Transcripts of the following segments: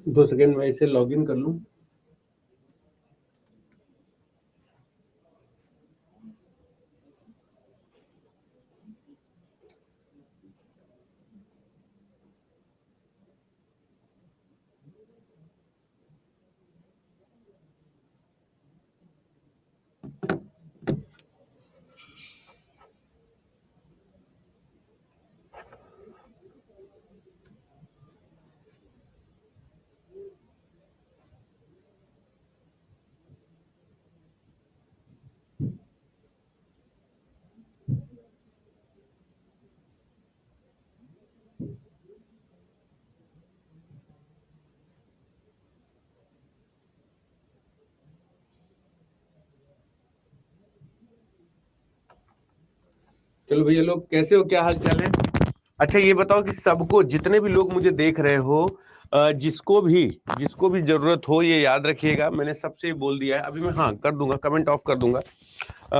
2 second मैं इसे log in कर लूं। चलो भैया लोग, कैसे हो, क्या हाल चाल है? अच्छा ये बताओ कि सबको, जितने भी लोग मुझे देख रहे हो, जिसको भी जरूरत हो, ये याद रखिएगा, मैंने सबसे ही बोल दिया है। अभी मैं हाँ कर दूंगा, कमेंट ऑफ कर दूंगा।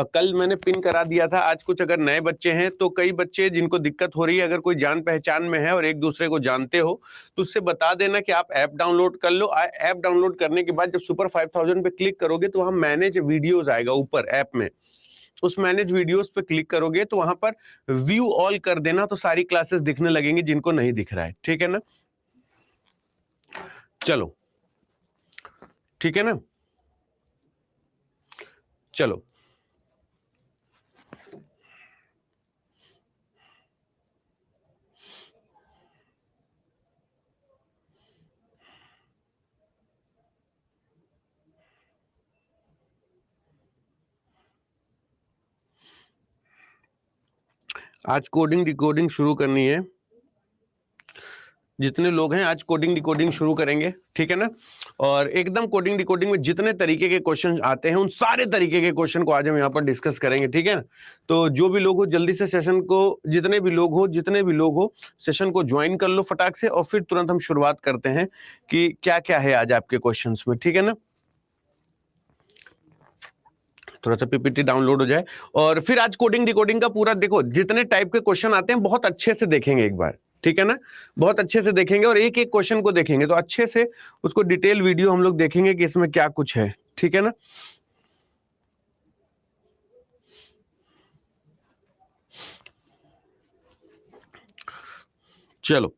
कल मैंने पिन करा दिया था। आज कुछ अगर नए बच्चे हैं तो कई बच्चे जिनको दिक्कत हो रही है, अगर कोई जान पहचान में है और एक दूसरे को जानते हो तो उससे बता देना कि आप ऐप डाउनलोड कर लो। ऐप डाउनलोड करने के बाद जब सुपर 5000 पे क्लिक करोगे तो वहां मैनेज वीडियोज आएगा ऊपर ऐप में। उस मैनेज वीडियोस पे क्लिक करोगे तो वहां पर व्यू ऑल कर देना, तो सारी क्लासेस दिखने लगेंगी जिनको नहीं दिख रहा है। ठीक है ना? चलो ठीक है ना? चलो आज कोडिंग डिकोडिंग शुरू करनी है। जितने लोग हैं आज कोडिंग डिकोडिंग शुरू करेंगे, ठीक है ना? और एकदम कोडिंग डिकोडिंग में जितने तरीके के क्वेश्चन आते हैं उन सारे तरीके के क्वेश्चन को आज हम यहाँ पर डिस्कस करेंगे, ठीक है? तो जो भी लोग हो जल्दी से सेशन को, जितने भी लोग हो सेशन को ज्वाइन कर लो फटाक से, और फिर तुरंत हम शुरुआत करते हैं कि क्या क्या है आज आपके क्वेश्चन में, ठीक है ना? थोड़ा सा पीपीटी डाउनलोड हो जाए और फिर आज कोडिंग डिकोडिंग का पूरा देखो, जितने टाइप के क्वेश्चन आते हैं बहुत अच्छे से देखेंगे एक बार, ठीक है ना? बहुत अच्छे से देखेंगे और एक एक क्वेश्चन को देखेंगे तो अच्छे से उसको डिटेल वीडियो हम लोग देखेंगे कि इसमें क्या कुछ है, ठीक है ना? चलो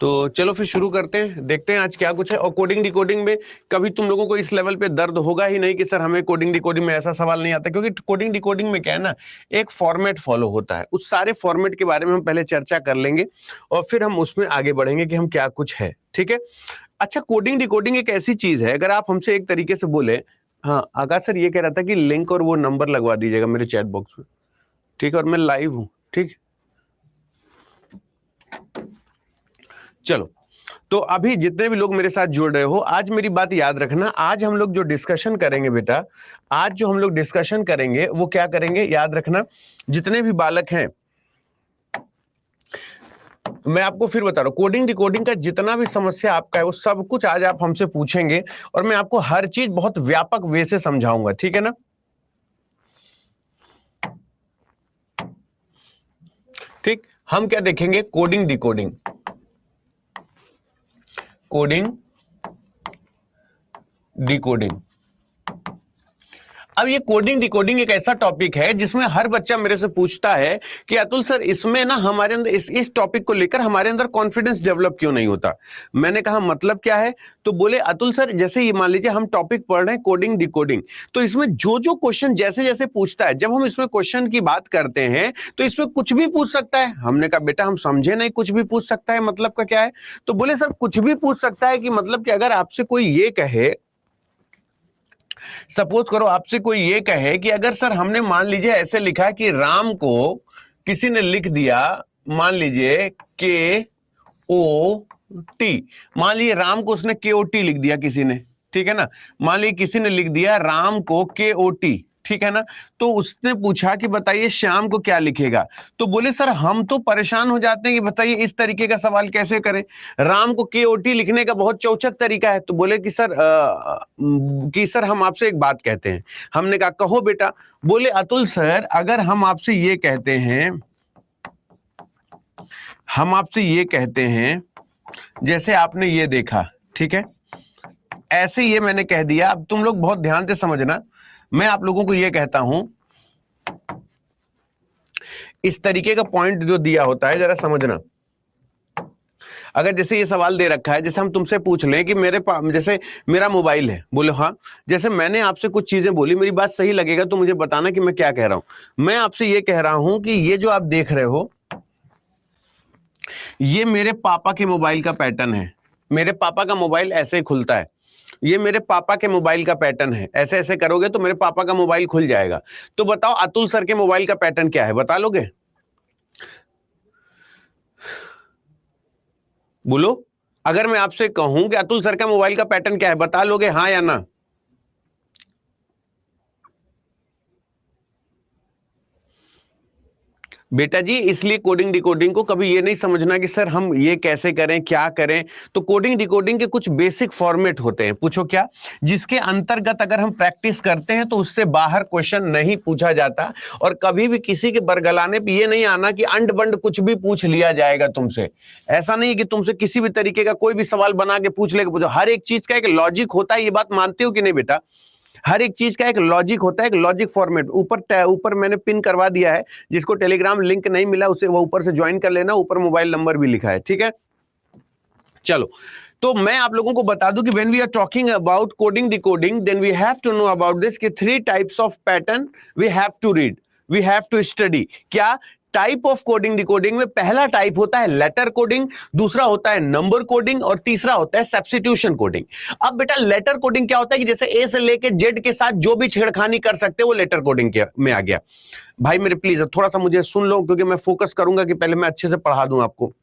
तो चलो फिर शुरू करते हैं, देखते हैं आज क्या कुछ है। और कोडिंग डिकोडिंग में कभी तुम लोगों को इस लेवल पे दर्द होगा ही नहीं कि सर हमें कोडिंग डिकोडिंग में ऐसा सवाल नहीं आता, क्योंकि कोडिंग डिकोडिंग में क्या है ना, एक फॉर्मेट फॉलो होता है। उस सारे फॉर्मेट के बारे में हम पहले चर्चा कर लेंगे और फिर हम उसमें आगे बढ़ेंगे कि हम क्या कुछ है, ठीक है? अच्छा, कोडिंग डिकोडिंग एक ऐसी चीज है, अगर आप हमसे एक तरीके से बोले, हाँ आकाश सर ये कह रहा था कि लिंक और वो नंबर लगवा दीजिएगा मेरे चैट बॉक्स में, ठीक है? और मैं लाइव हूं, ठीक? चलो तो अभी जितने भी लोग मेरे साथ जुड़ रहे हो, आज मेरी बात याद रखना। आज हम लोग जो डिस्कशन करेंगे बेटा, आज जो हम लोग डिस्कशन करेंगे वो क्या करेंगे याद रखना। जितने भी बालक हैं, मैं आपको फिर बता रहा हूं, कोडिंग डिकोडिंग का जितना भी समस्या आपका है वो सब कुछ आज आप हमसे पूछेंगे और मैं आपको हर चीज बहुत व्यापक वे से समझाऊंगा, ठीक है ना? ठीक, हम क्या देखेंगे? Coding decoding, coding decoding. अब ये कोडिंग डिकोडिंग एक ऐसा टॉपिक है जिसमें हर बच्चा मेरे से पूछता है कि अतुल सर इसमें ना हमारे अंदर इस टॉपिक को लेकर हमारे अंदर कॉन्फिडेंस डेवलप क्यों नहीं होता। मैंने कहा मतलब क्या है? तो बोले अतुल सर जैसे ये मान लीजिए हम टॉपिक पढ़ रहे हैं कोडिंग डिकोडिंग, तो इसमें जो जो क्वेश्चन जैसे जैसे पूछता है, जब हम इसमें क्वेश्चन की बात करते हैं तो इसमें कुछ भी पूछ सकता है। हमने कहा बेटा हम समझे नहीं, कुछ भी पूछ सकता है मतलब का क्या है? तो बोले सर कुछ भी पूछ सकता है कि मतलब कि अगर आपसे कोई ये कहे, सपोज करो आपसे कोई ये कहे कि अगर सर हमने मान लीजिए ऐसे लिखा कि राम को किसी ने लिख दिया, मान लीजिए के ओ टी, मान लीजिए राम को उसने के ओ टी लिख दिया किसी ने, ठीक है ना? मान लीजिए किसी ने लिख दिया राम को के ओ टी, ठीक है ना। तो उसने पूछा कि बताइए श्याम को क्या लिखेगा, तो बोले सर हम तो परेशान हो जाते हैं कि बताइए इस तरीके का सवाल कैसे करें, राम को KOT लिखने का बहुत चौचक तरीका है। तो बोले कि सर हम आपसे एक बात कहते हैं। हमने कहा कहो बेटा। बोले अतुल सर अगर हम आपसे ये कहते हैं जैसे आपने ये देखा, ठीक है, ऐसे ये मैंने कह दिया, अब तुम लोग बहुत ध्यान से समझना, मैं आप लोगों को ये कहता हूं इस तरीके का पॉइंट जो दिया होता है जरा समझना। अगर जैसे ये सवाल दे रखा है, जैसे हम तुमसे पूछ लें कि जैसे मेरा मोबाइल है, बोलो हाँ, जैसे मैंने आपसे कुछ चीजें बोली, मेरी बात सही लगेगा तो मुझे बताना कि मैं क्या कह रहा हूं। मैं आपसे ये कह रहा हूं कि ये जो आप देख रहे हो ये मेरे पापा के मोबाइल का पैटर्न है। मेरे पापा का मोबाइल ऐसे ही खुलता है, ये मेरे पापा के मोबाइल का पैटर्न है। ऐसे ऐसे करोगे तो मेरे पापा का मोबाइल खुल जाएगा। तो बताओ अतुल सर के मोबाइल का पैटर्न क्या है, बता लोगे? बोलो, अगर मैं आपसे कहूं कि अतुल सर का मोबाइल का पैटर्न क्या है, बता लोगे हाँ या ना? बेटा जी इसलिए कोडिंग डिकोडिंग को कभी ये नहीं समझना कि सर हम ये कैसे करें क्या करें। तो कोडिंग डिकोडिंग के कुछ बेसिक फॉर्मेट होते हैं, पूछो क्या, जिसके अंतर्गत अगर हम प्रैक्टिस करते हैं तो उससे बाहर क्वेश्चन नहीं पूछा जाता। और कभी भी किसी के बरगलाने पे ये नहीं आना कि अंड बंड कुछ भी पूछ लिया जाएगा तुमसे। ऐसा नहीं कि तुमसे किसी भी तरीके का कोई भी सवाल बना के पूछ लेगा। पूछो, हर एक चीज का एक लॉजिक होता है, ये बात मानते हो कि नहीं बेटा? हर एक चीज का एक लॉजिक होता है, एक लॉजिक फॉर्मेट। ऊपर मैंने पिन करवा दिया है, जिसको टेलीग्राम लिंक नहीं मिला उसे वो ऊपर से ज्वाइन कर लेना, ऊपर मोबाइल नंबर भी लिखा है, ठीक है। चलो, तो मैं आप लोगों को बता दूं कि when we are talking about coding decoding then we have to know about this कि 3 types of pattern we have to read, we have to study. क्या टाइप ऑफ कोडिंग डिकोडिंग में पहला टाइप होता है लेटर कोडिंग, दूसरा होता है number coding और तीसरा होता है सब्स्टिट्यूशन कोडिंग। अब बेटा लेटर कोडिंग क्या होता है कि जैसे ए से लेके जेड के साथ जो भी छेड़खानी कर सकते हैं वो लेटर कोडिंग में आ गया। भाई मेरे प्लीज थोड़ा सा मुझे सुन लो, क्योंकि मैं फोकस करूंगा कि पहले मैं अच्छे से पढ़ा दूं आपको।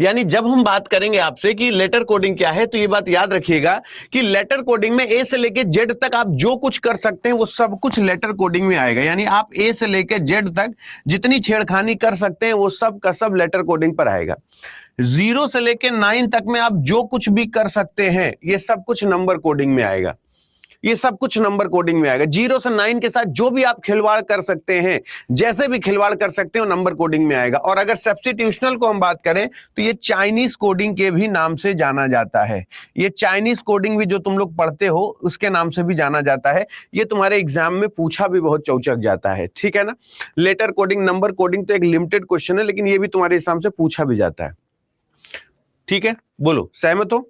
यानी जब हम बात करेंगे आपसे कि लेटर कोडिंग क्या है, तो ये बात याद रखिएगा कि लेटर कोडिंग में ए से लेके जेड तक आप जो कुछ कर सकते हैं वो सब कुछ लेटर कोडिंग में आएगा। यानी आप ए से लेके जेड तक जितनी छेड़खानी कर सकते हैं वो सब का सब लेटर कोडिंग पर आएगा। 0 से लेके 9 तक में आप जो कुछ भी कर सकते हैं ये सब कुछ नंबर कोडिंग में आएगा। ये सब कुछ नंबर कोडिंग में आएगा। 0 से 9 के साथ जो भी आप खिलवाड़ कर सकते हैं, जैसे भी खिलवाड़ कर सकते हो, नंबर कोडिंग में आएगा। और अगर सब्स्टिट्यूशनल को हम बात करें तो ये चाइनीज कोडिंग के भी नाम से जाना जाता है। ये चाइनीज कोडिंग भी जो तुम लोग पढ़ते हो उसके नाम से भी जाना जाता है। ये तुम्हारे एग्जाम में पूछा भी बहुत चौचक जाता है, ठीक है ना। लेटर कोडिंग नंबर कोडिंग तो एक लिमिटेड क्वेश्चन है, लेकिन ये भी तुम्हारे हिसाब से पूछा भी जाता है, ठीक है। बोलो सहमत हो?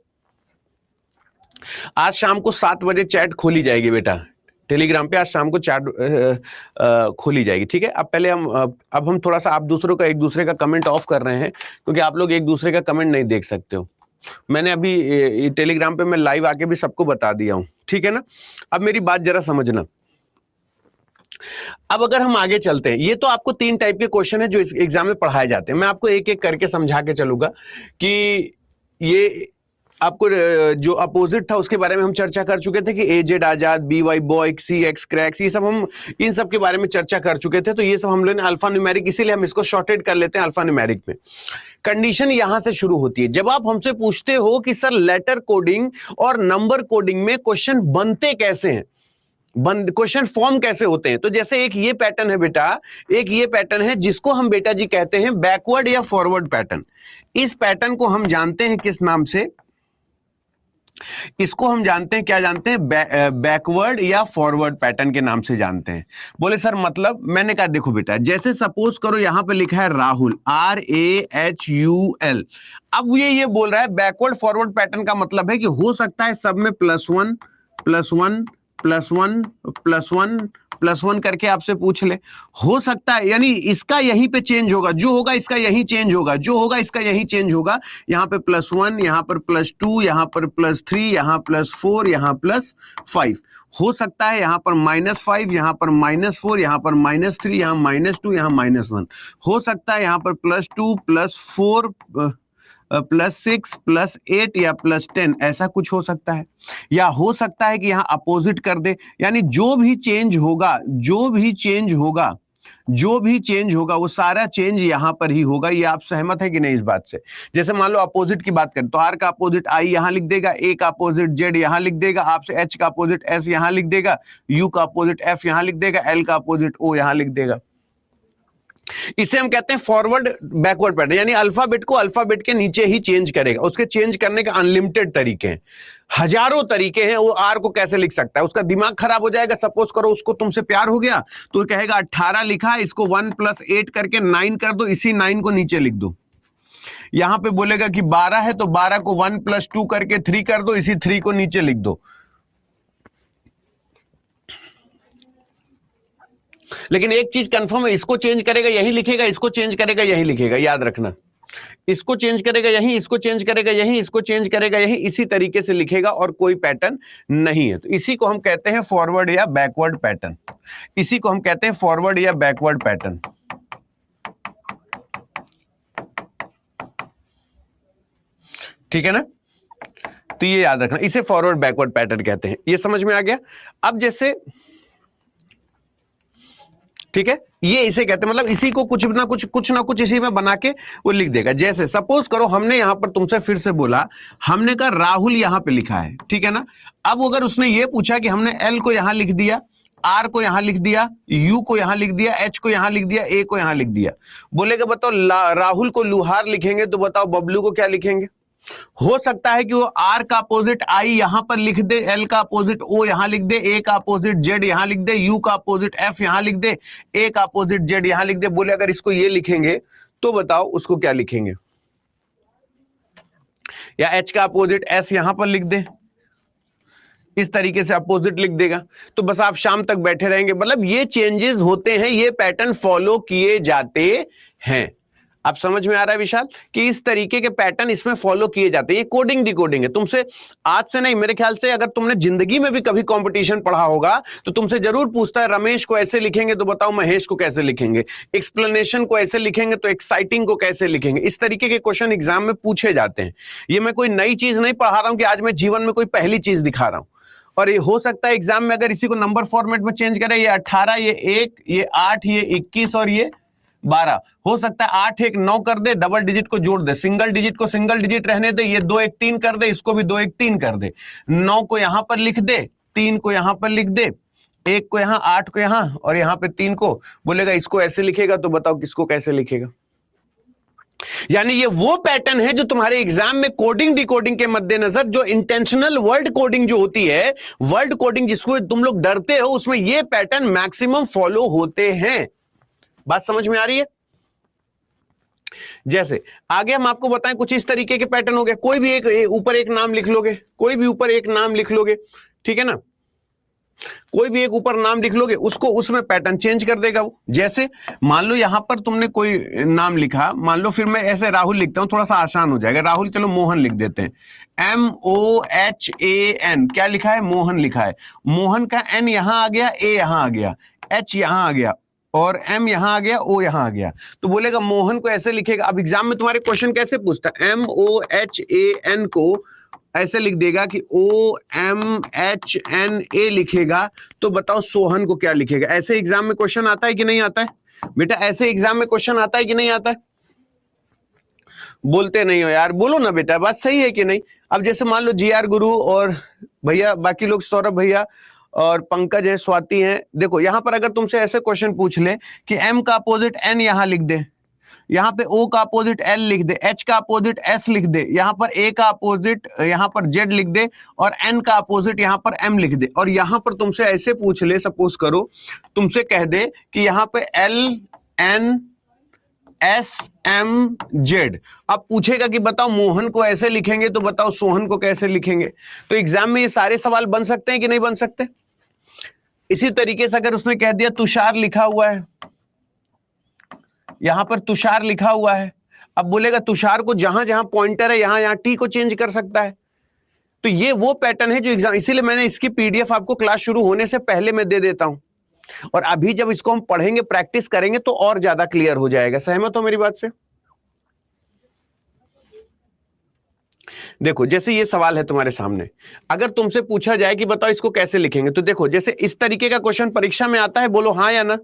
आज शाम को 7 बजे चैट खोली जाएगी बेटा, टेलीग्राम पे आज शाम को चैट खोली जाएगी, ठीक है। अब हम थोड़ा सा आप दूसरों का एक दूसरे का कमेंट ऑफ कर रहे हैं, क्योंकि आप लोग एक दूसरे का कमेंट नहीं देख सकते हो। मैंने अभी टेलीग्राम पे मैं लाइव आके भी सबको बता दिया हूं, ठीक है ना। अब मेरी बात जरा समझना। अब अगर हम आगे चलते हैं, ये तो आपको 3 टाइप के क्वेश्चन है जो एग्जाम में पढ़ाए जाते हैं। मैं आपको एक एक करके समझा के चलूंगा कि ये आपको जो अपोजिट था उसके बारे में हम चर्चा कर चुके थे कि एजेड आजाद, BY बॉय, CX क्रैक्स, ये सब हम इन सब के बारे में चर्चा कर चुके थे। तो ये सब हम लोग ने अल्फा न्यूमेरिक, इसीलिए हम इसको शॉर्टेड कर लेते हैं अल्फा न्यूमेरिक में। कंडीशन यहां से शुरू होती है जब आप हमसे पूछते हो कि सर लेटर कोडिंग और नंबर कोडिंग में क्वेश्चन बनते कैसे हैं, क्वेश्चन फॉर्म कैसे होते हैं। तो जैसे एक ये पैटर्न है बेटा, एक ये पैटर्न है जिसको हम बेटा जी कहते हैं बैकवर्ड या फॉरवर्ड पैटर्न। इस पैटर्न को हम जानते हैं किस नाम से? इसको हम जानते हैं, क्या जानते हैं? बैकवर्ड या फॉरवर्ड पैटर्न के नाम से जानते हैं। बोले सर मतलब? मैंने कहा देखो बेटा, जैसे सपोज करो यहां पे लिखा है राहुल, RAHUL। अब ये बोल रहा है बैकवर्ड फॉरवर्ड पैटर्न का मतलब है कि हो सकता है सब में +1 +1 +1 +1 +1 करके आपसे पूछ ले। हो सकता है, यानी इसका यहीं पे चेंज होगा, जो होगा इसका यहीं चेंज होगा, जो होगा इसका यहीं चेंज होगा। यहां पे +1, यहां पर +2, यहां पर +3, यहां +4, यहां +5। हो सकता है यहां पर -5, यहां पर -4, यहां पर -3, यहां -2, यहां -1। हो सकता है यहां पर +2 +4 +6 +8 या +10 ऐसा कुछ हो सकता है, या हो सकता है कि यहां अपोजिट कर दे। यानी जो भी चेंज होगा वो सारा चेंज यहां पर ही होगा। ये आप सहमत है कि नहीं इस बात से? जैसे मान लो अपोजिट की बात करें तो आर का अपोजिट आई यहां लिख देगा, ए का अपोजिट जेड यहां लिख देगा, आपसे एच का अपोजिट एस यहां लिख देगा, यू का अपोजिट एफ यहां लिख देगा, एल का अपोजिट ओ यहां लिख देगा। इसे हम कहते हैं फॉरवर्ड बैकवर्ड पैटर्न, यानी अल्फाबेट को अल्फाबेट के नीचे ही चेंज करेगा। उसके चेंज करने के अनलिमिटेड तरीके हैं, हजारों तरीके हैं। वो आर को कैसे लिख सकता है, उसका दिमाग खराब हो जाएगा। सपोज करो उसको तुमसे प्यार हो गया तो कहेगा 18 लिखा, इसको 1 + 8 करके 9 कर दो, इसी 9 को नीचे लिख दो। यहां पे बोलेगा कि 12 है तो 12 को 1 + 2 करके 3 कर दो, इसी 3 को नीचे लिख दो। लेकिन एक चीज कंफर्म है, इसको चेंज करेगा यही लिखेगा, इसको चेंज करेगा यही लिखेगा, याद रखना। इसको चेंज करेगा यही, इसको चेंज करेगा यही, इसको चेंज करेगा यही, इसी तरीके से लिखेगा और कोई पैटर्न नहीं है। तो इसी को हम कहते हैं फॉरवर्ड या बैकवर्ड पैटर्न। इसी को हम कहते हैं फॉरवर्ड या बैकवर्ड पैटर्न। ठीक है ना? तो ये याद रखना, इसे फॉरवर्ड बैकवर्ड पैटर्न कहते हैं। ये समझ में आ गया? अब जैसे ठीक है, ये इसे कहते हैं, मतलब इसी को कुछ ना कुछ इसी में बना के वो लिख देगा। जैसे सपोज करो हमने यहां पर तुमसे फिर से बोला, हमने कहा राहुल यहां पे लिखा है, ठीक है ना? अब अगर उसने ये पूछा कि हमने एल को यहां लिख दिया, आर को यहां लिख दिया, यू को यहां लिख दिया, एच को यहां लिख दिया, ए को यहां लिख दिया, बोलेगा बताओ राहुल को लुहार लिखेंगे तो बताओ बबलू को क्या लिखेंगे? हो सकता है कि वो आर का अपोजिट आई यहां पर लिख दे, एल का अपोजिट ओ यहां लिख दे, ए का अपोजिट जेड यहां लिख दे, यू का अपोजिट एफ यहां लिख दे, ए का अपोजिट जेड यहां लिख दे। बोले अगर इसको ये लिखेंगे तो बताओ उसको क्या लिखेंगे? या एच का अपोजिट एस यहां पर लिख दे, इस तरीके से अपोजिट लिख देगा। तो बस आप शाम तक बैठे रहेंगे। मतलब ये चेंजेस होते हैं, ये पैटर्न फॉलो किए जाते हैं। आप समझ में आ रहा है विशाल कि इस तरीके के पैटर्न इसमें फॉलो किए जाते हैं। ये कोडिंग डिकोडिंग है। तुमसे आज से नहीं, मेरे ख्याल से अगर तुमने जिंदगी में भी कभी कंपटीशन पढ़ा होगा तो तुमसे जरूर पूछता है रमेश को ऐसे लिखेंगे तो बताओ महेश को कैसे लिखेंगे, एक्सप्लेनेशन को ऐसे लिखेंगे तो एक्साइटिंग को कैसे लिखेंगे। इस तरीके के क्वेश्चन एग्जाम में पूछे जाते हैं। ये मैं कोई नई चीज नहीं पढ़ा रहा हूं कि आज मैं जीवन में कोई पहली चीज दिखा रहा हूं। और ये हो सकता है एग्जाम में अगर इसी को नंबर फॉर्मेट में चेंज करें, ये 18, ये 1, ये 8, ये 21 और ये 12, हो सकता है 8 1 9 कर दे, डबल डिजिट को जोड़ दे, सिंगल डिजिट को सिंगल डिजिट रहने दे, ये 2 1 3 कर दे, इसको भी 2 1 3 कर दे, 9 को यहां पर लिख दे, 3 को यहां पर लिख दे, 1 को यहां, 8 को यहां और यहां पे 3 को। बोलेगा इसको ऐसे लिखेगा तो बताओ किसको कैसे लिखेगा? यानी ये वो पैटर्न है जो तुम्हारे एग्जाम में कोडिंग डिकोडिंग के मद्देनजर, जो इंटेंशनल वर्ड कोडिंग जो होती है, वर्ड कोडिंग जिसको तुम लोग डरते हो, उसमें ये पैटर्न मैक्सिमम फॉलो होते हैं। बात समझ में आ रही है? जैसे आगे हम आपको बताएं कुछ इस तरीके के पैटर्न हो गए। कोई भी एक ऊपर एक नाम लिख लोगे, कोई भी ऊपर एक नाम लिख लोगे, ठीक है ना? कोई भी एक ऊपर नाम लिख लोगे, उसको उसमें पैटर्न चेंज कर देगा वो। जैसे मान लो यहां पर तुमने कोई नाम लिखा, मान लो फिर मैं ऐसे राहुल लिखता हूं, थोड़ा सा आसान हो जाएगा। राहुल, चलो मोहन लिख देते हैं, MOHAN, क्या लिखा है? मोहन लिखा है। मोहन का N यहां आ गया, A यहां आ गया, H यहां आ गया और M यहां आ गया, O यहां आ गया। तो बोलेगा मोहन को ऐसे लिखेगा। अब एग्जाम में तुम्हारे क्वेश्चन कैसे पूछता है? MOHAN को ऐसे लिख देगा कि OMHNA लिखेगा, तो बताओ सोहन को क्या लिखेगा? ऐसे एग्जाम में क्वेश्चन आता है कि नहीं आता है बेटा? ऐसे एग्जाम में क्वेश्चन आता है कि नहीं आता है? बोलते नहीं हो यार, बोलो ना बेटा, बात सही है कि नहीं? अब जैसे मान लो GR गुरु और भैया, बाकी लोग सौरभ भैया और पंकज है, स्वाति है, देखो यहां पर अगर तुमसे ऐसे क्वेश्चन पूछ ले कि M का अपोजिट N यहां लिख दे, यहां पे O का अपोजिट L लिख दे, H का अपोजिट S लिख दे, यहां पर A का अपोजिट यहां पर Z लिख दे और N का अपोजिट यहां पर M लिख दे, और यहां पर तुमसे ऐसे पूछ ले, सपोज करो तुमसे कह दे कि यहां पे LNSMZ, अब पूछेगा कि बताओ मोहन को ऐसे लिखेंगे तो बताओ सोहन को कैसे लिखेंगे? तो एग्जाम में ये सारे सवाल बन सकते हैं कि नहीं बन सकते? इसी तरीके से अगर उसने कह दिया तुषार लिखा हुआ है, यहां पर तुषार लिखा हुआ है, अब बोलेगा तुषार को जहां जहां पॉइंटर है यहां यहां टी को चेंज कर सकता है। तो ये वो पैटर्न है जो एग्जाम, इसीलिए मैंने इसकी PDF आपको क्लास शुरू होने से पहले मैं दे देता हूं, और अभी जब इसको हम पढ़ेंगे, प्रैक्टिस करेंगे तो और ज्यादा क्लियर हो जाएगा। सहमत हो मेरी बात से? देखो जैसे ये सवाल है तुम्हारे सामने, अगर तुमसे पूछा जाए कि बताओ इसको कैसे लिखेंगे, तो देखो जैसे इस तरीके का क्वेश्चन परीक्षा में आता है, बोलो हाँ या ना।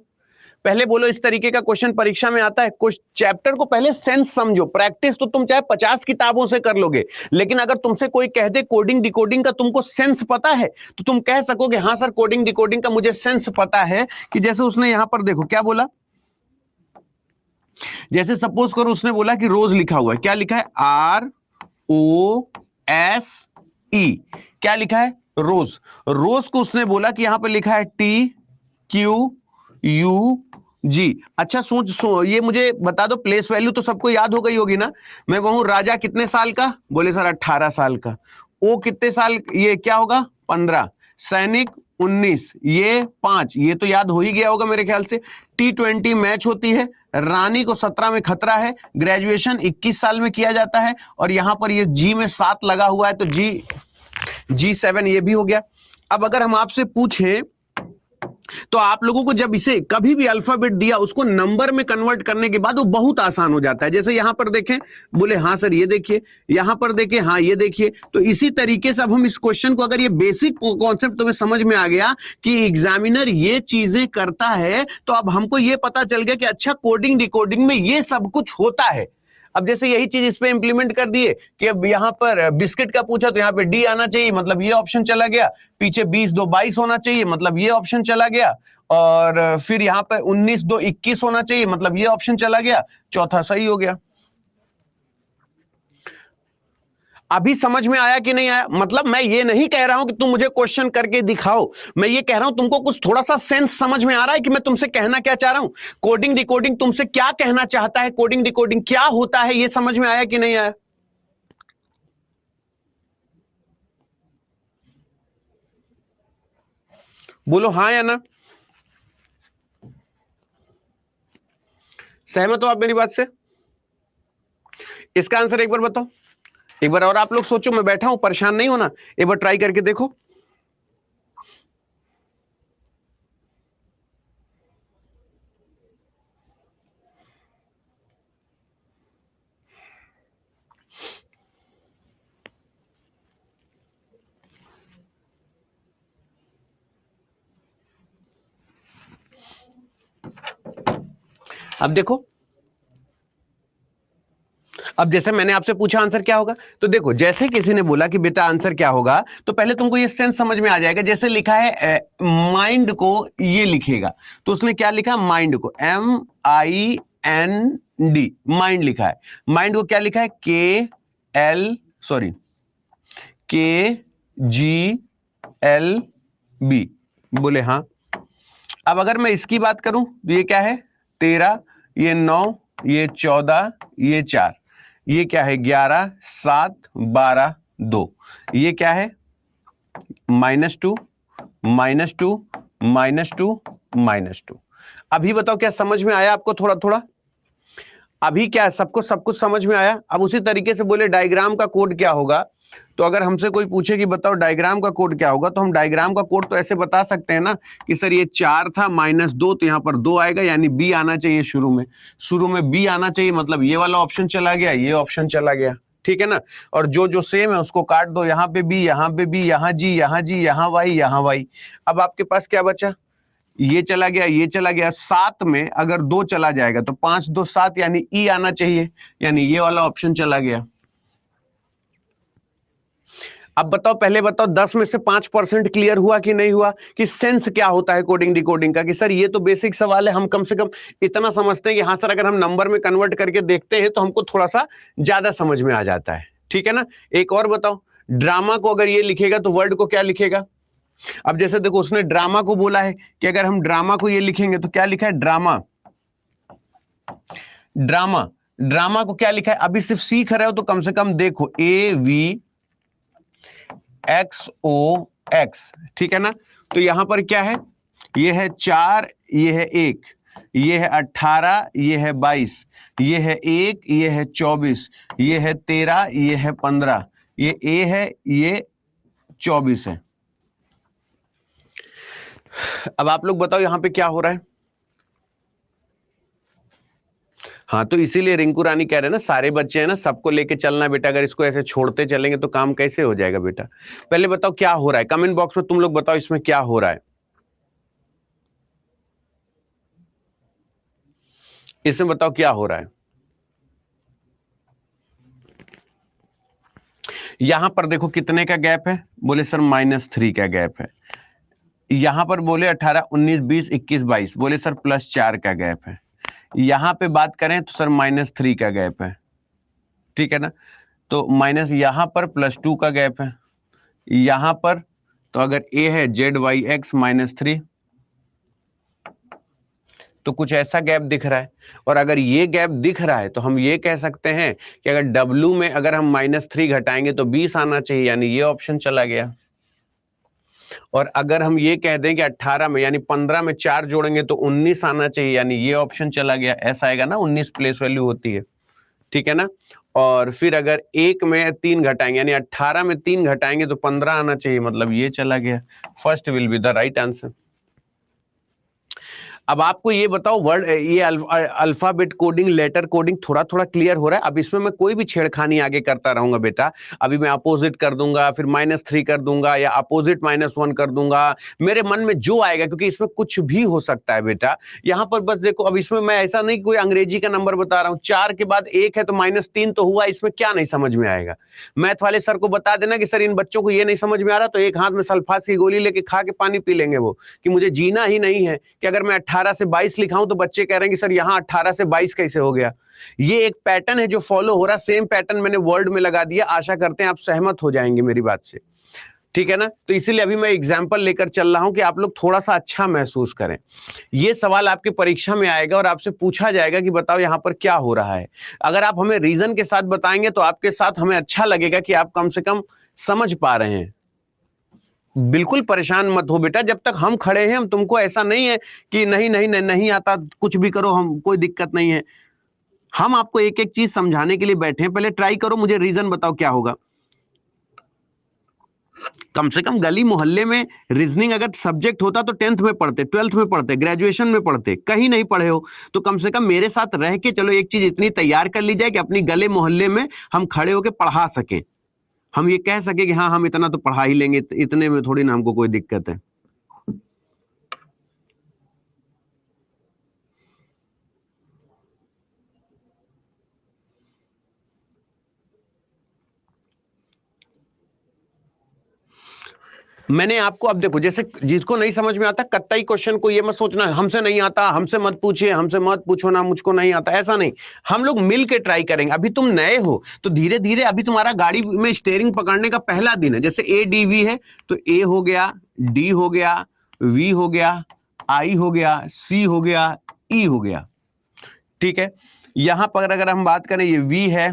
पहले बोलो इस तरीके का क्वेश्चन परीक्षा में आता है। कुछ चैप्टर को पहले सेंस समझो। प्रैक्टिस तो तुम चाहे 50 किताबों से कर लोगे, लेकिन अगर तुमसे कोई कह दे कोडिंग डिकोडिंग का तुमको सेंस पता है, तो तुम कह सकोगे हाँ सर कोडिंग डिकोडिंग का मुझे सेंस पता है। कि जैसे उसने यहां पर देखो क्या बोला, जैसे सपोज करो उसने बोला कि रोज लिखा हुआ है, क्या लिखा है, ROSE, क्या लिखा है, रोज। रोज को उसने बोला कि यहां पर लिखा है TQUG। अच्छा ये मुझे बता दो, प्लेस वैल्यू तो सबको याद हो गई होगी ना। मैं कहूं राजा कितने साल का, बोले सर 18 साल का। ओ कितने साल, ये क्या होगा 15। सैनिक 19, ये 5, ये तो याद हो ही गया होगा मेरे ख्याल से। T20 मैच होती है, रानी को 17 में खतरा है, ग्रेजुएशन 21 साल में किया जाता है, और यहां पर ये जी में 7 लगा हुआ है, तो G7 ये भी हो गया। अब अगर हम आपसे पूछें, तो आप लोगों को जब इसे कभी भी अल्फाबेट दिया उसको नंबर में कन्वर्ट करने के बाद वो बहुत आसान हो जाता है। जैसे यहां पर देखें, बोले हाँ सर ये देखिए, यहां पर देखें हाँ ये देखिए। तो इसी तरीके से अब हम इस क्वेश्चन को, अगर ये बेसिक कॉन्सेप्ट तुम्हें समझ में आ गया कि एग्जामिनर ये चीजें करता है, तो अब हमको ये पता चल गया कि अच्छा कोडिंग डिकोडिंग में ये सब कुछ होता है। अब जैसे यही चीज इस पे इंप्लीमेंट कर दिए कि अब यहां पर बिस्किट का पूछा तो यहां पे डी आना चाहिए, मतलब ये ऑप्शन चला गया। पीछे 20 2 22 होना चाहिए, मतलब ये ऑप्शन चला गया। और फिर यहां पे 19 2 21 होना चाहिए, मतलब ये ऑप्शन चला गया। चौथा सही हो गया। अभी समझ में आया कि नहीं आया? मतलब मैं ये नहीं कह रहा हूं कि तुम मुझे क्वेश्चन करके दिखाओ, मैं ये कह रहा हूं तुमको कुछ थोड़ा सा सेंस समझ में आ रहा है कि मैं तुमसे कहना क्या चाह रहा हूं। कोडिंग डिकोडिंग तुमसे क्या कहना चाहता है, कोडिंग डिकोडिंग क्या होता है, ये समझ में आया कि नहीं आया? बोलो हाँ या ना। सहमत हो आप मेरी बात से? इसका आंसर एक बार बताओ, एक बार और आप लोग सोचो, मैं बैठा हूं, परेशान नहीं होना, एक बार ट्राई करके देखो। अब देखो, अब जैसे मैंने आपसे पूछा आंसर क्या होगा, तो देखो जैसे किसी ने बोला कि बेटा आंसर क्या होगा, तो पहले तुमको ये सेंस समझ में आ जाएगा। जैसे लिखा है माइंड को ये लिखेगा, तो उसने क्या लिखा, माइंड को MIND, माइंड लिखा है। माइंड को क्या लिखा है, KGLB। बोले हाँ। अब अगर मैं इसकी बात करूं तो ये क्या है, 13, ये 9, ये 14, ये 4, ये क्या है 11 7 12 2, ये क्या है -2 -2 -2 -2। अभी बताओ क्या समझ में आया आपको? थोड़ा थोड़ा अभी क्या सबको सब कुछ समझ में आया? अब उसी तरीके से बोले डायग्राम का कोड क्या होगा, तो अगर हमसे कोई पूछे कि बताओ डायग्राम का कोड क्या होगा, तो हम डायग्राम का कोड तो ऐसे बता सकते हैं ना कि सर ये 4 था -2, तो यहां पर 2 आएगा, यानी बी आना चाहिए शुरू में बी आना चाहिए, मतलब ये वाला ऑप्शन चला गया, ये ऑप्शन चला गया, ठीक है ना। और जो सेम है उसको काट दो, यहाँ पे बी, यहाँ पे बी, यहाँ जी, यहाँ जी, यहाँ वाई, यहाँ वाई। अब आपके पास क्या बचा, ये चला गया, ये चला गया। 7 में अगर 2 चला जाएगा तो 5 2 7, यानी ई आना चाहिए, यानी ये वाला ऑप्शन चला गया। अब बताओ, पहले बताओ 10 में से 5% क्लियर हुआ कि नहीं हुआ, कि सेंस क्या होता है कोडिंग डिकोडिंग का। कि सर ये तो बेसिक सवाल है, हम कम से कम इतना समझते हैं कि हाँ सर अगर हम नंबर में कन्वर्ट करके देखते हैं तो हमको थोड़ा सा ज्यादा समझ में आ जाता है, ठीक है ना। एक और बताओ, ड्रामा को अगर ये लिखेगा तो वर्ड को क्या लिखेगा। अब जैसे देखो उसने ड्रामा को बोला है कि अगर हम ड्रामा को ये लिखेंगे तो क्या लिखा है, ड्रामा। ड्रामा ड्रामा को क्या लिखा है, अभी सिर्फ सीख रहे हो तो कम से कम देखो, AVXOX, ठीक है ना। तो यहां पर क्या है, ये है 4, ये है 1, ये है 18, ये है 22, ये है 1, ये है 24, ये है 13, ये है 15, ये A है, ये 24 है। अब आप लोग बताओ यहां पे क्या हो रहा है। हाँ, तो इसीलिए रिंकू रानी कह रहे हैं ना, सारे बच्चे हैं ना, सबको लेके चलना बेटा, अगर इसको ऐसे छोड़ते चलेंगे तो काम कैसे हो जाएगा बेटा। पहले बताओ क्या हो रहा है, कमेंट बॉक्स में तुम लोग बताओ इसमें क्या हो रहा है, इसमें बताओ क्या हो रहा है। यहां पर देखो कितने का गैप है, बोले सर -3 का गैप है। यहां पर बोले 18, 19, 20, 21, 22, बोले सर +4 का गैप है। यहां पे बात करें तो सर -3 का गैप है, ठीक है ना। तो माइनस यहां पर +2 का गैप है, यहां पर तो अगर ए है ZYX -3, तो कुछ ऐसा गैप दिख रहा है। और अगर ये गैप दिख रहा है तो हम ये कह सकते हैं कि अगर W में अगर हम -3 घटाएंगे तो 20 आना चाहिए, यानी ये ऑप्शन चला गया। और अगर हम ये कह दें कि 18 में यानी 15 में 4 जोड़ेंगे तो 19 आना चाहिए, यानी ये ऑप्शन चला गया। ऐसा आएगा ना, 19 प्लेस वैल्यू होती है, ठीक है ना। और फिर अगर 1 में 3 घटाएंगे यानी 18 में 3 घटाएंगे तो 15 आना चाहिए, मतलब ये चला गया। First will be the right answer. अब आपको ये बताओ, वर्ड ये अल्फाबेट कोडिंग, लेटर कोडिंग थोड़ा थोड़ा क्लियर हो रहा है। अब इसमें मैं कोई भी छेड़खानी आगे करता रहूंगा बेटा। अभी मैं अपोजिट कर दूंगा, फिर -3 कर दूंगा, या अपोजिट -1 कर दूंगा, मेरे मन में जो आएगा, क्योंकि इसमें कुछ भी हो सकता है बेटा। यहां पर बस देखो, अब इसमें मैं ऐसा नहीं कोई अंग्रेजी का नंबर बता रहा हूं, 4 के बाद 1 है तो -3 तो हुआ, इसमें क्या नहीं समझ में आएगा। मैथ वाले सर को बता देना कि सर इन बच्चों को ये नहीं समझ में आ रहा, तो एक हाथ में सल्फास की गोली लेके खा के पानी पी लेंगे वो, कि मुझे जीना ही नहीं है। कि अगर मैं 18 से 22 लिखाऊं तो बच्चे कह रहे हैं कि सर यहां 18 से 22 कैसे हो गया। ये एक पैटर्न है जो फॉलो हो रहा, सेम पैटर्न मैंने वर्ड में लगा दिया। आशा करते हैं आप सहमत हो जाएंगे मेरी बात से, ठीक है ना। तो इसीलिए अभी मैं एग्जाम्पल लेकर चल रहा हूं कि आप लोग थोड़ा सा अच्छा महसूस करें। ये सवाल आपके परीक्षा में आएगा और आपसे पूछा जाएगा कि बताओ यहां पर क्या हो रहा है। अगर आप हमें रीजन के साथ बताएंगे तो आपके साथ हमें अच्छा लगेगा कि आप कम से कम समझ पा रहे हैं। बिल्कुल परेशान मत हो बेटा, जब तक हम खड़े हैं, हम तुमको ऐसा नहीं है कि नहीं नहीं नहीं, नहीं आता कुछ भी करो, हम कोई दिक्कत नहीं है। हम आपको एक एक चीज समझाने के लिए बैठे हैं। पहले ट्राई करो, मुझे रीजन बताओ क्या होगा। कम से कम गली मोहल्ले में रीजनिंग अगर सब्जेक्ट होता तो 10th में पढ़ते, 12th में पढ़ते, ग्रेजुएशन में पढ़ते, कहीं नहीं पढ़े हो तो कम से कम मेरे साथ रह के चलो एक चीज इतनी तैयार कर ली जाए कि अपनी गले मोहल्ले में हम खड़े होकर पढ़ा सकें। हम ये कह सके कि हाँ हम इतना तो पढ़ा ही लेंगे, इतने में थोड़ी ना हमको कोई दिक्कत है। मैंने आपको, अब देखो, जैसे जिसको नहीं समझ में आता कत्तई क्वेश्चन को ये मत सोचना हमसे नहीं आता, हमसे मत पूछिए, हमसे मत पूछो ना, मुझको नहीं आता, ऐसा नहीं। हम लोग मिल के ट्राई करेंगे। अभी तुम नए हो तो धीरे धीरे, अभी तुम्हारा गाड़ी में स्टीयरिंग पकड़ने का पहला दिन है। जैसे ADV है तो A हो गया, D हो गया, V हो गया, I हो गया, C हो गया, E हो गया, ठीक है। यहां पर अगर हम बात करें, ये V है,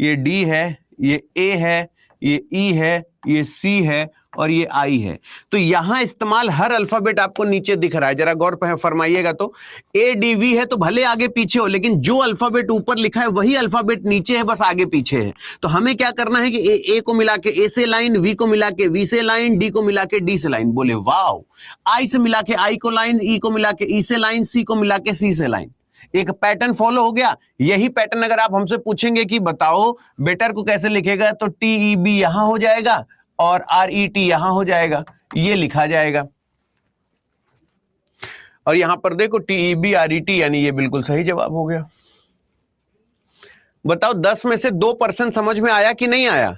ये D है, ये A है, ये E है, ये C है और ये I है। तो यहां इस्तेमाल हर अल्फाबेट आपको नीचे दिख रहा है, जरा गौर फरमाइएगा। तो ADV है तो भले आगे पीछे हो, लेकिन जो अल्फाबेट ऊपर लिखा है वही अल्फाबेट नीचे है, बस आगे पीछे है। तो हमें क्या करना है कि A को मिला के A से लाइन, V को मिला के V से लाइन, D को मिला के D से लाइन। बोले वाह। I से मिला के I को लाइन, E को मिला के E से लाइन, C को मिला के C से लाइन। एक पैटर्न फॉलो हो गया। यही पैटर्न अगर आप हमसे पूछेंगे कि बताओ बेटर को कैसे लिखेगा, तो TEB यहां हो जाएगा और RET यहां हो जाएगा, ये लिखा जाएगा। और यहां पर देखो TEB RET, यानी ये बिल्कुल सही जवाब हो गया। बताओ 10 में से 2% समझ में आया कि नहीं आया?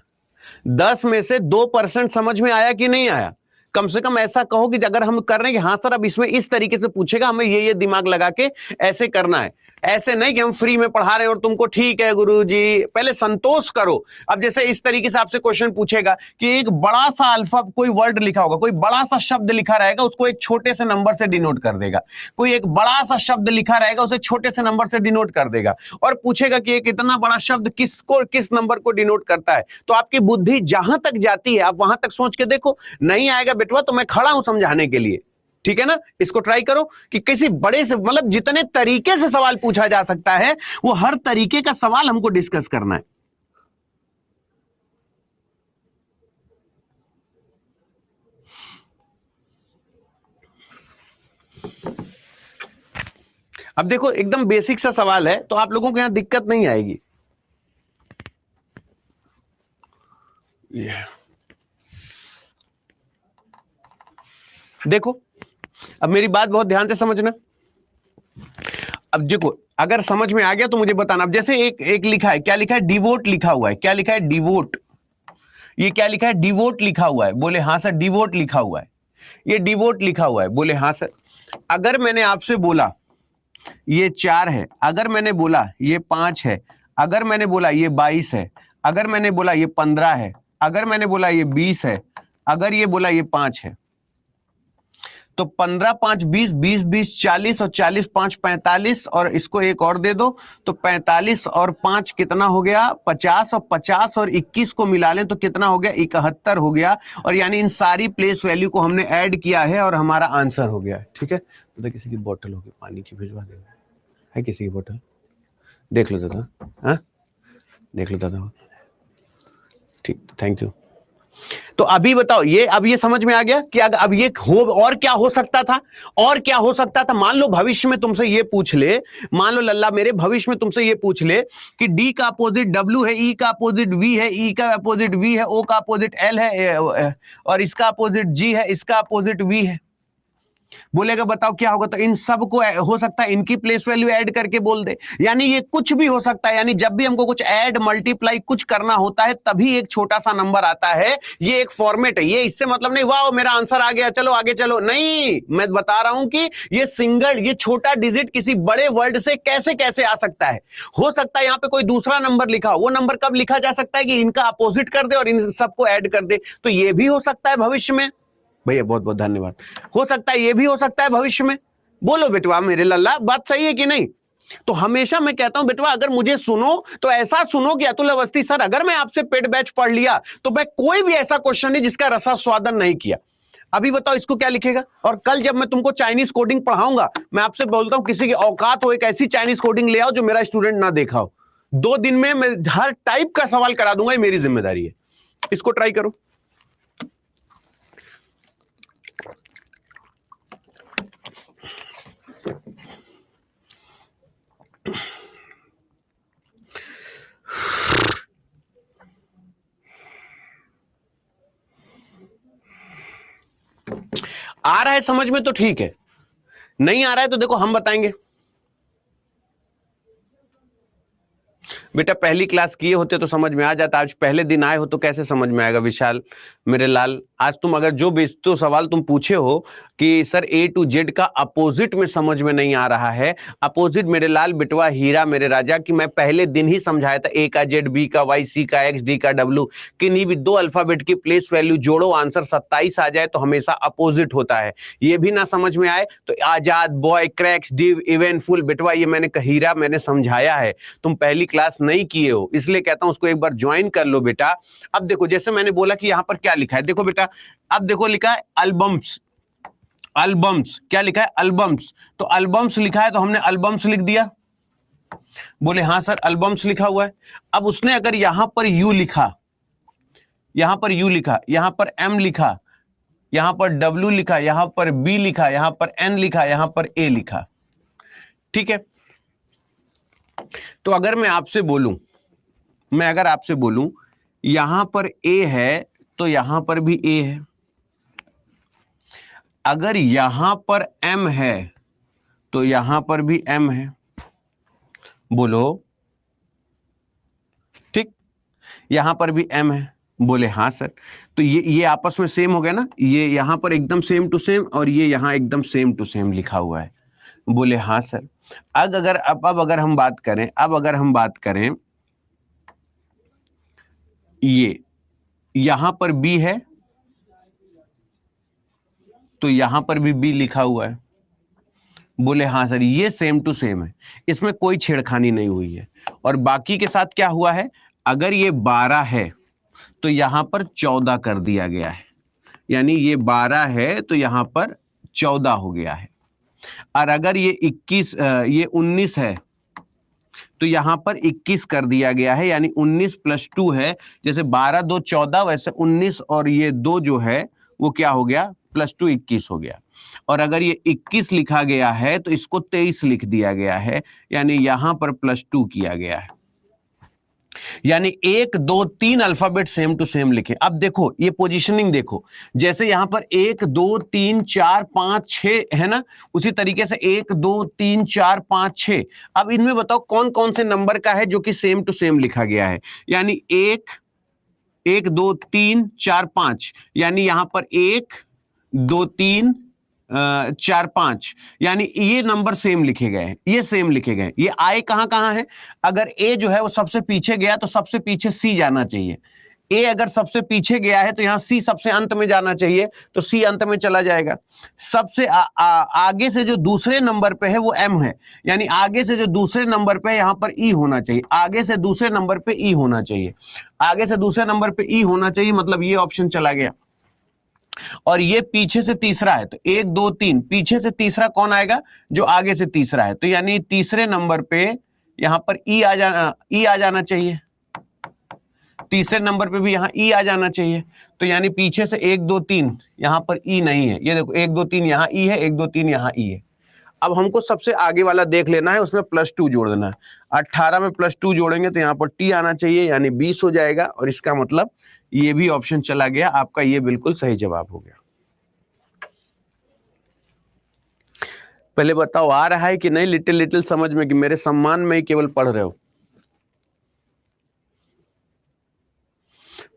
10 में से 2% समझ में आया कि नहीं आया? कम से कम ऐसा कहो कि अगर हम कर रहे हैं कि हाँ सर अब इसमें इस तरीके से पूछेगा, हमें ये दिमाग लगा के ऐसे करना है। ऐसे नहीं कि हम फ्री में पढ़ा रहे हैं और तुमको ठीक है गुरुजी, पहले संतोष करो। अब जैसे इस तरीके से आपसे क्वेश्चन पूछेगा कि एक बड़ा सा अल्फा, कोई वर्ड लिखा होगा, कोई बड़ा सा शब्द लिखा रहेगा, उसको एक छोटे से नंबर से डिनोट कर देगा। कोई एक बड़ा सा शब्द लिखा रहेगा, उसे छोटे से नंबर से डिनोट कर देगा और पूछेगा कि एक इतना बड़ा शब्द किस नंबर को डिनोट करता है। तो आपकी बुद्धि जहां तक जाती है आप वहां तक सोच के देखो। नहीं आएगा बेटवा तो मैं खड़ा हूं समझाने के लिए, ठीक है ना। इसको ट्राई करो कि किसी बड़े से, मतलब जितने तरीके से सवाल पूछा जा सकता है वो हर तरीके का सवाल हमको डिस्कस करना है। अब देखो एकदम बेसिक सा सवाल है, तो आप लोगों को यहां दिक्कत नहीं आएगी। देखो अब मेरी बात बहुत ध्यान से समझना। अब देखो अगर समझ में आ गया तो मुझे बताना। अब जैसे एक लिखा है, क्या लिखा है? डिवोट लिखा हुआ है। क्या लिखा है? डिवोट। ये क्या लिखा है? डिवोट लिखा हुआ है। बोले हाँ सर डिवोट लिखा हुआ है। ये डिवोट लिखा हुआ है। बोले हाँ सर। अगर मैंने आपसे बोला ये 4 है, अगर मैंने बोला ये 5 है, अगर मैंने बोला ये 22 है, अगर मैंने बोला ये 15 है, अगर मैंने बोला ये 20 है, अगर ये बोला ये 5 है, तो 15 5 20, 20 20 40 और 40 5 45 और इसको एक और दे दो तो 45 और 5 कितना हो गया? 50 और 50 और 21 को मिला लें तो कितना हो गया? 71 हो गया। और यानी इन सारी प्लेस वैल्यू को हमने ऐड किया है और हमारा आंसर हो गया। ठीक है, तो किसी की बोतल होगी पानी की, भिजवा देंगे। है किसी की बोतल? देख लो दादा। हाँ देख लो दादा। ठीक, थैंक यू। तो अभी बताओ, ये अब ये समझ में आ गया कि अगर अब ये हो और क्या हो सकता था? और क्या हो सकता था? मान लो भविष्य में तुमसे ये पूछ ले, मान लो लल्ला मेरे भविष्य में तुमसे ये पूछ ले कि डी का अपोजिट डब्ल्यू है, ई का अपोजिट वी है, ई का अपोजिट वी है, ओ का अपोजिट एल है, और इसका अपोजिट जी है, इसका अपोजिट वी है। बोलेगा बताओ क्या होगा? तो इन सब को हो सकता है इनकी प्लेस वैल्यू ऐड करके बोल दे। यानी ये कुछ भी हो सकता है। यानी जब भी हमको कुछ ऐड मल्टीप्लाई कुछ करना होता है तभी एक छोटा सा नंबर आता है। ये एक फॉर्मेट है। ये इससे मतलब नहीं वाह मेरा आंसर आ गया चलो आगे चलो, नहीं। मैं बता रहा हूं कि ये सिंगल, ये छोटा डिजिट किसी बड़े वर्ड से कैसे कैसे आ सकता है। हो सकता है यहां पे कोई दूसरा नंबर लिखा हो। वो नंबर कब लिखा जा सकता है कि इनका अपोजिट कर दे और इन सबको ऐड कर दे। तो ये भी हो सकता है भविष्य में। भैया बहुत बहुत धन्यवाद। हो सकता है, ये भी हो सकता है भविष्य में। बोलो बेटवा मेरे लल्ला, बात सही है कि नहीं? तो हमेशा मैं कहता हूं बेटवा अगर मुझे सुनो तो ऐसा सुनो कि अतुल अवस्थी सर अगर मैं आपसे पेड बैच पढ़ लिया तो मैं कोई भी ऐसा क्वेश्चन नहीं जिसका रसास्वादन नहीं किया। अभी बताओ इसको क्या लिखेगा? और कल जब मैं तुमको चाइनीज कोडिंग पढ़ाऊंगा, मैं आपसे बोलता हूं किसी की औकात हो एक ऐसी चाइनीज कोडिंग ले आओ जो मेरा स्टूडेंट ना देखा हो। 2 दिन में मैं हर टाइप का सवाल करा दूंगा, ये मेरी जिम्मेदारी है। इसको ट्राई करो। आ रहा है समझ में तो ठीक है, नहीं आ रहा है तो देखो हम बताएंगे। बेटा पहली क्लास किए होते तो समझ में आ जाता, आज पहले दिन आए हो तो कैसे समझ में आएगा? विशाल मेरे लाल, आज तुम अगर जो बेचते सवाल तुम पूछे हो कि सर A to Z का अपोजिट में समझ में नहीं आ रहा है। अपोजिट मेरे लाल बिटवा हीरा मेरे राजा कि मैं पहले दिन ही समझाया था A का Z, B का Y, C का X, D का W, किन्हीं भी 2 अल्फाबेट की प्लेस वैल्यू जोड़ो आंसर 27 आ जाए तो हमेशा अपोजिट होता है। ये भी ना समझ में आए तो आजाद, बॉय, क्रैक्स, डिव, इवेंटफुल, बिटवा ये मैंने हीरा मैंने समझाया है। तुम पहली क्लास नहीं किए हो इसलिए कहता हूं उसको एक बार ज्वाइन कर लो बेटा। अब देखो जैसे मैंने बोला कि यहां पर क्या लिखा है, देखो बेटा अब देखो लिखा है एल्बम्स। एल्बम्स क्या लिखा है? एल्बम्स। तो एल्बम्स लिखा है तो हमने एल्बम्स लिख दिया। बोले हाँ सर एल्बम्स लिखा हुआ है। अब उसने अगर यहां पर यू लिखा, यहां पर यू लिखा, यहां पर एम लिखा, यहां पर डब्ल्यू लिखा, यहां पर बी लिखा, यहां पर एन लिखा, यहां पर ए लिखा, ठीक है। तो अगर मैं आपसे बोलूं, मैं अगर आपसे बोलूं यहां पर ए है तो यहां पर भी ए है, अगर यहां पर एम है तो यहां पर भी एम है। बोलो ठीक, यहां पर भी एम है। बोले हाँ सर। तो ये आपस में सेम हो गया ना, ये यहां पर एकदम सेम टू सेम और ये यहां एकदम सेम टू सेम लिखा हुआ है। बोले हाँ सर। अब अगर हम बात करें, अब अगर हम बात करें ये यहां पर बी है तो यहां पर भी बी लिखा हुआ है। बोले हाँ सर ये सेम टू सेम है, इसमें कोई छेड़खानी नहीं हुई है। और बाकी के साथ क्या हुआ है, अगर ये 12 है तो यहां पर 14 कर दिया गया है, यानी ये 12 है तो यहां पर 14 हो गया है। और अगर ये 19 है तो यहां पर 21 कर दिया गया है, यानी 19 + 2 है। जैसे 12 2 14 वैसे 19 और ये 2 जो है वो क्या हो गया +2 21 हो गया। और अगर ये 21 लिखा गया है तो इसको 23 लिख दिया गया है, यानी यहां पर +2 किया गया है। यानी 1 2 3 अल्फाबेट सेम टू सेम लिखे। अब देखो ये पोजीशनिंग देखो, जैसे यहां पर 1 2 3 4 5 6 है ना, उसी तरीके से 1 2 3 4 5 6। अब इनमें बताओ कौन कौन से नंबर का है जो कि सेम टू सेम लिखा गया है। यानी 1 1 2 3 4 5, यानी यहां पर 1 2 3 4 5, यानी ये नंबर सेम लिखे गए हैं, ये सेम लिखे गए। ये आई कहां कहां है? अगर ए जो है वो सबसे पीछे गया तो सबसे पीछे सी जाना चाहिए। ए अगर सबसे पीछे गया है तो यहां सी सबसे अंत में जाना चाहिए, तो सी अंत में चला जाएगा। सबसे आगे से जो दूसरे नंबर पे है वो एम है, यानी आगे से जो दूसरे नंबर पे यहां पर ई होना चाहिए। आगे से दूसरे नंबर पे ई होना चाहिए, आगे से दूसरे नंबर पे ई होना चाहिए, मतलब ये ऑप्शन चला गया। और ये पीछे से तीसरा है, तो 1 2 3 पीछे से तीसरा कौन आएगा? जो आगे से तीसरा है। तो यानी तीसरे नंबर पे यहां पर ई आ जाना चाहिए, तीसरे नंबर पे भी यहां ई आ जाना चाहिए। तो यानी पीछे से 1 2 3 यहां पर ई नहीं है। ये देखो 1 2 3 यहां ई है, 1 2 3 यहां ई है। अब हमको सबसे आगे वाला देख लेना है, उसमें +2 जोड़ देना है। 18 में +2 जोड़ेंगे तो यहां पर टी आना चाहिए, यानी 20 हो जाएगा। और इसका मतलब ये भी ऑप्शन चला गया, आपका ये बिल्कुल सही जवाब हो गया। पहले बताओ आ रहा है कि नहीं लिटिल लिटिल समझ में, कि मेरे सम्मान में ही केवल पढ़ रहे हो?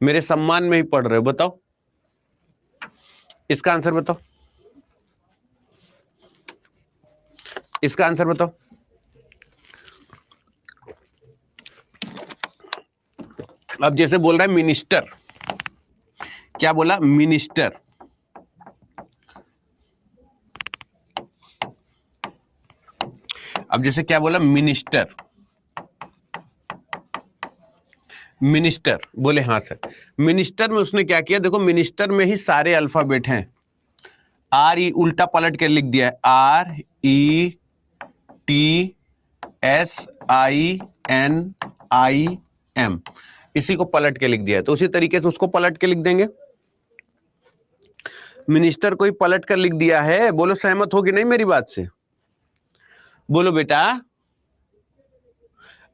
मेरे सम्मान में ही पढ़ रहे हो? बताओ इसका आंसर बताओ, इसका आंसर बताओ। अब जैसे बोल रहा है मिनिस्टर, क्या बोला? मिनिस्टर। अब जैसे क्या बोला? मिनिस्टर, मिनिस्टर बोले हाँ सर। मिनिस्टर में उसने क्या किया? देखो मिनिस्टर में ही सारे अल्फाबेट हैं। आर ई उल्टा पलट के लिख दिया है, RETSINIM, इसी को पलट के लिख दिया है। तो उसी तरीके से उसको पलट के लिख देंगे। मिनिस्टर को ही पलट कर लिख दिया है। बोलो सहमत हो कि नहीं मेरी बात से? बोलो बेटा।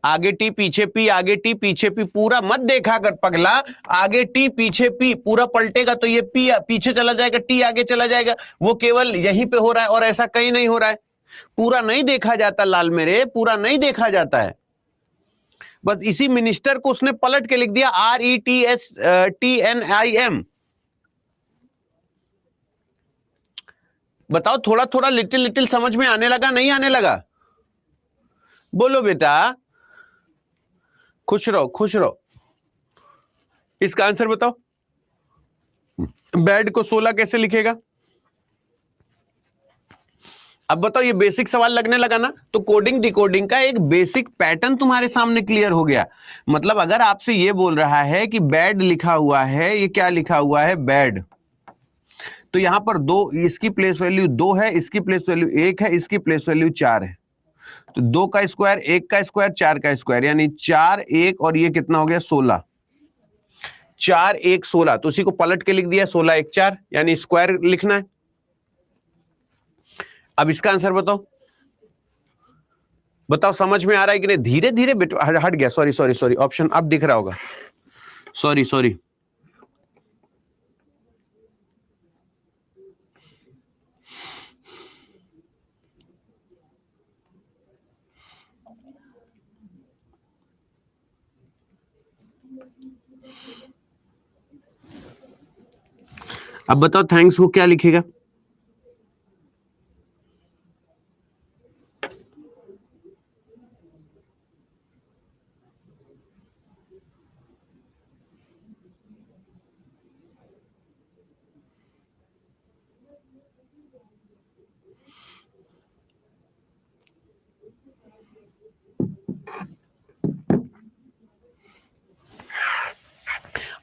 आगे टी पीछे पी, आगे टी पीछे पी, पूरा मत देखा कर पगला। आगे टी पीछे पी, पूरा पलटेगा तो ये पी पीछे चला जाएगा, टी आगे चला जाएगा। वो केवल यहीं पे हो रहा है और ऐसा कहीं नहीं हो रहा है। पूरा नहीं देखा जाता लाल मेरे, पूरा नहीं देखा जाता है। बस इसी मिनिस्टर को उसने पलट के लिख दिया RETSTNIM। बताओ थोड़ा थोड़ा लिटिल लिटिल समझ में आने लगा, नहीं आने लगा? बोलो बेटा। खुश रहो, खुश रहो। इसका आंसर बताओ। बेड को 16 कैसे लिखेगा? अब बताओ, ये बेसिक सवाल लगने लगा ना, तो कोडिंग डिकोडिंग का एक बेसिक पैटर्न तुम्हारे सामने क्लियर हो गया। मतलब अगर आपसे ये बोल रहा है कि बेड लिखा हुआ है, ये क्या लिखा हुआ है? बेड। तो यहां पर 2, इसकी प्लेस वैल्यू 2 है, इसकी प्लेस वैल्यू 1 है, इसकी प्लेस वैल्यू 4 है। तो 2 का स्क्वायर, 1 का स्क्वायर, 4 का स्क्वायर, यानी 4 1 और ये कितना हो गया? 16। 4 1 16, तो उसी को पलट के लिख दिया 16 1 4, यानी स्क्वायर लिखना है। अब इसका आंसर बताओ। बताओ समझ में आ रहा है कि नहीं? धीरे धीरे बेटा हट गया, सॉरी सॉरी सॉरी, ऑप्शन अब दिख रहा होगा, सॉरी सॉरी। अब बताओ थैंक्स को क्या लिखेगा?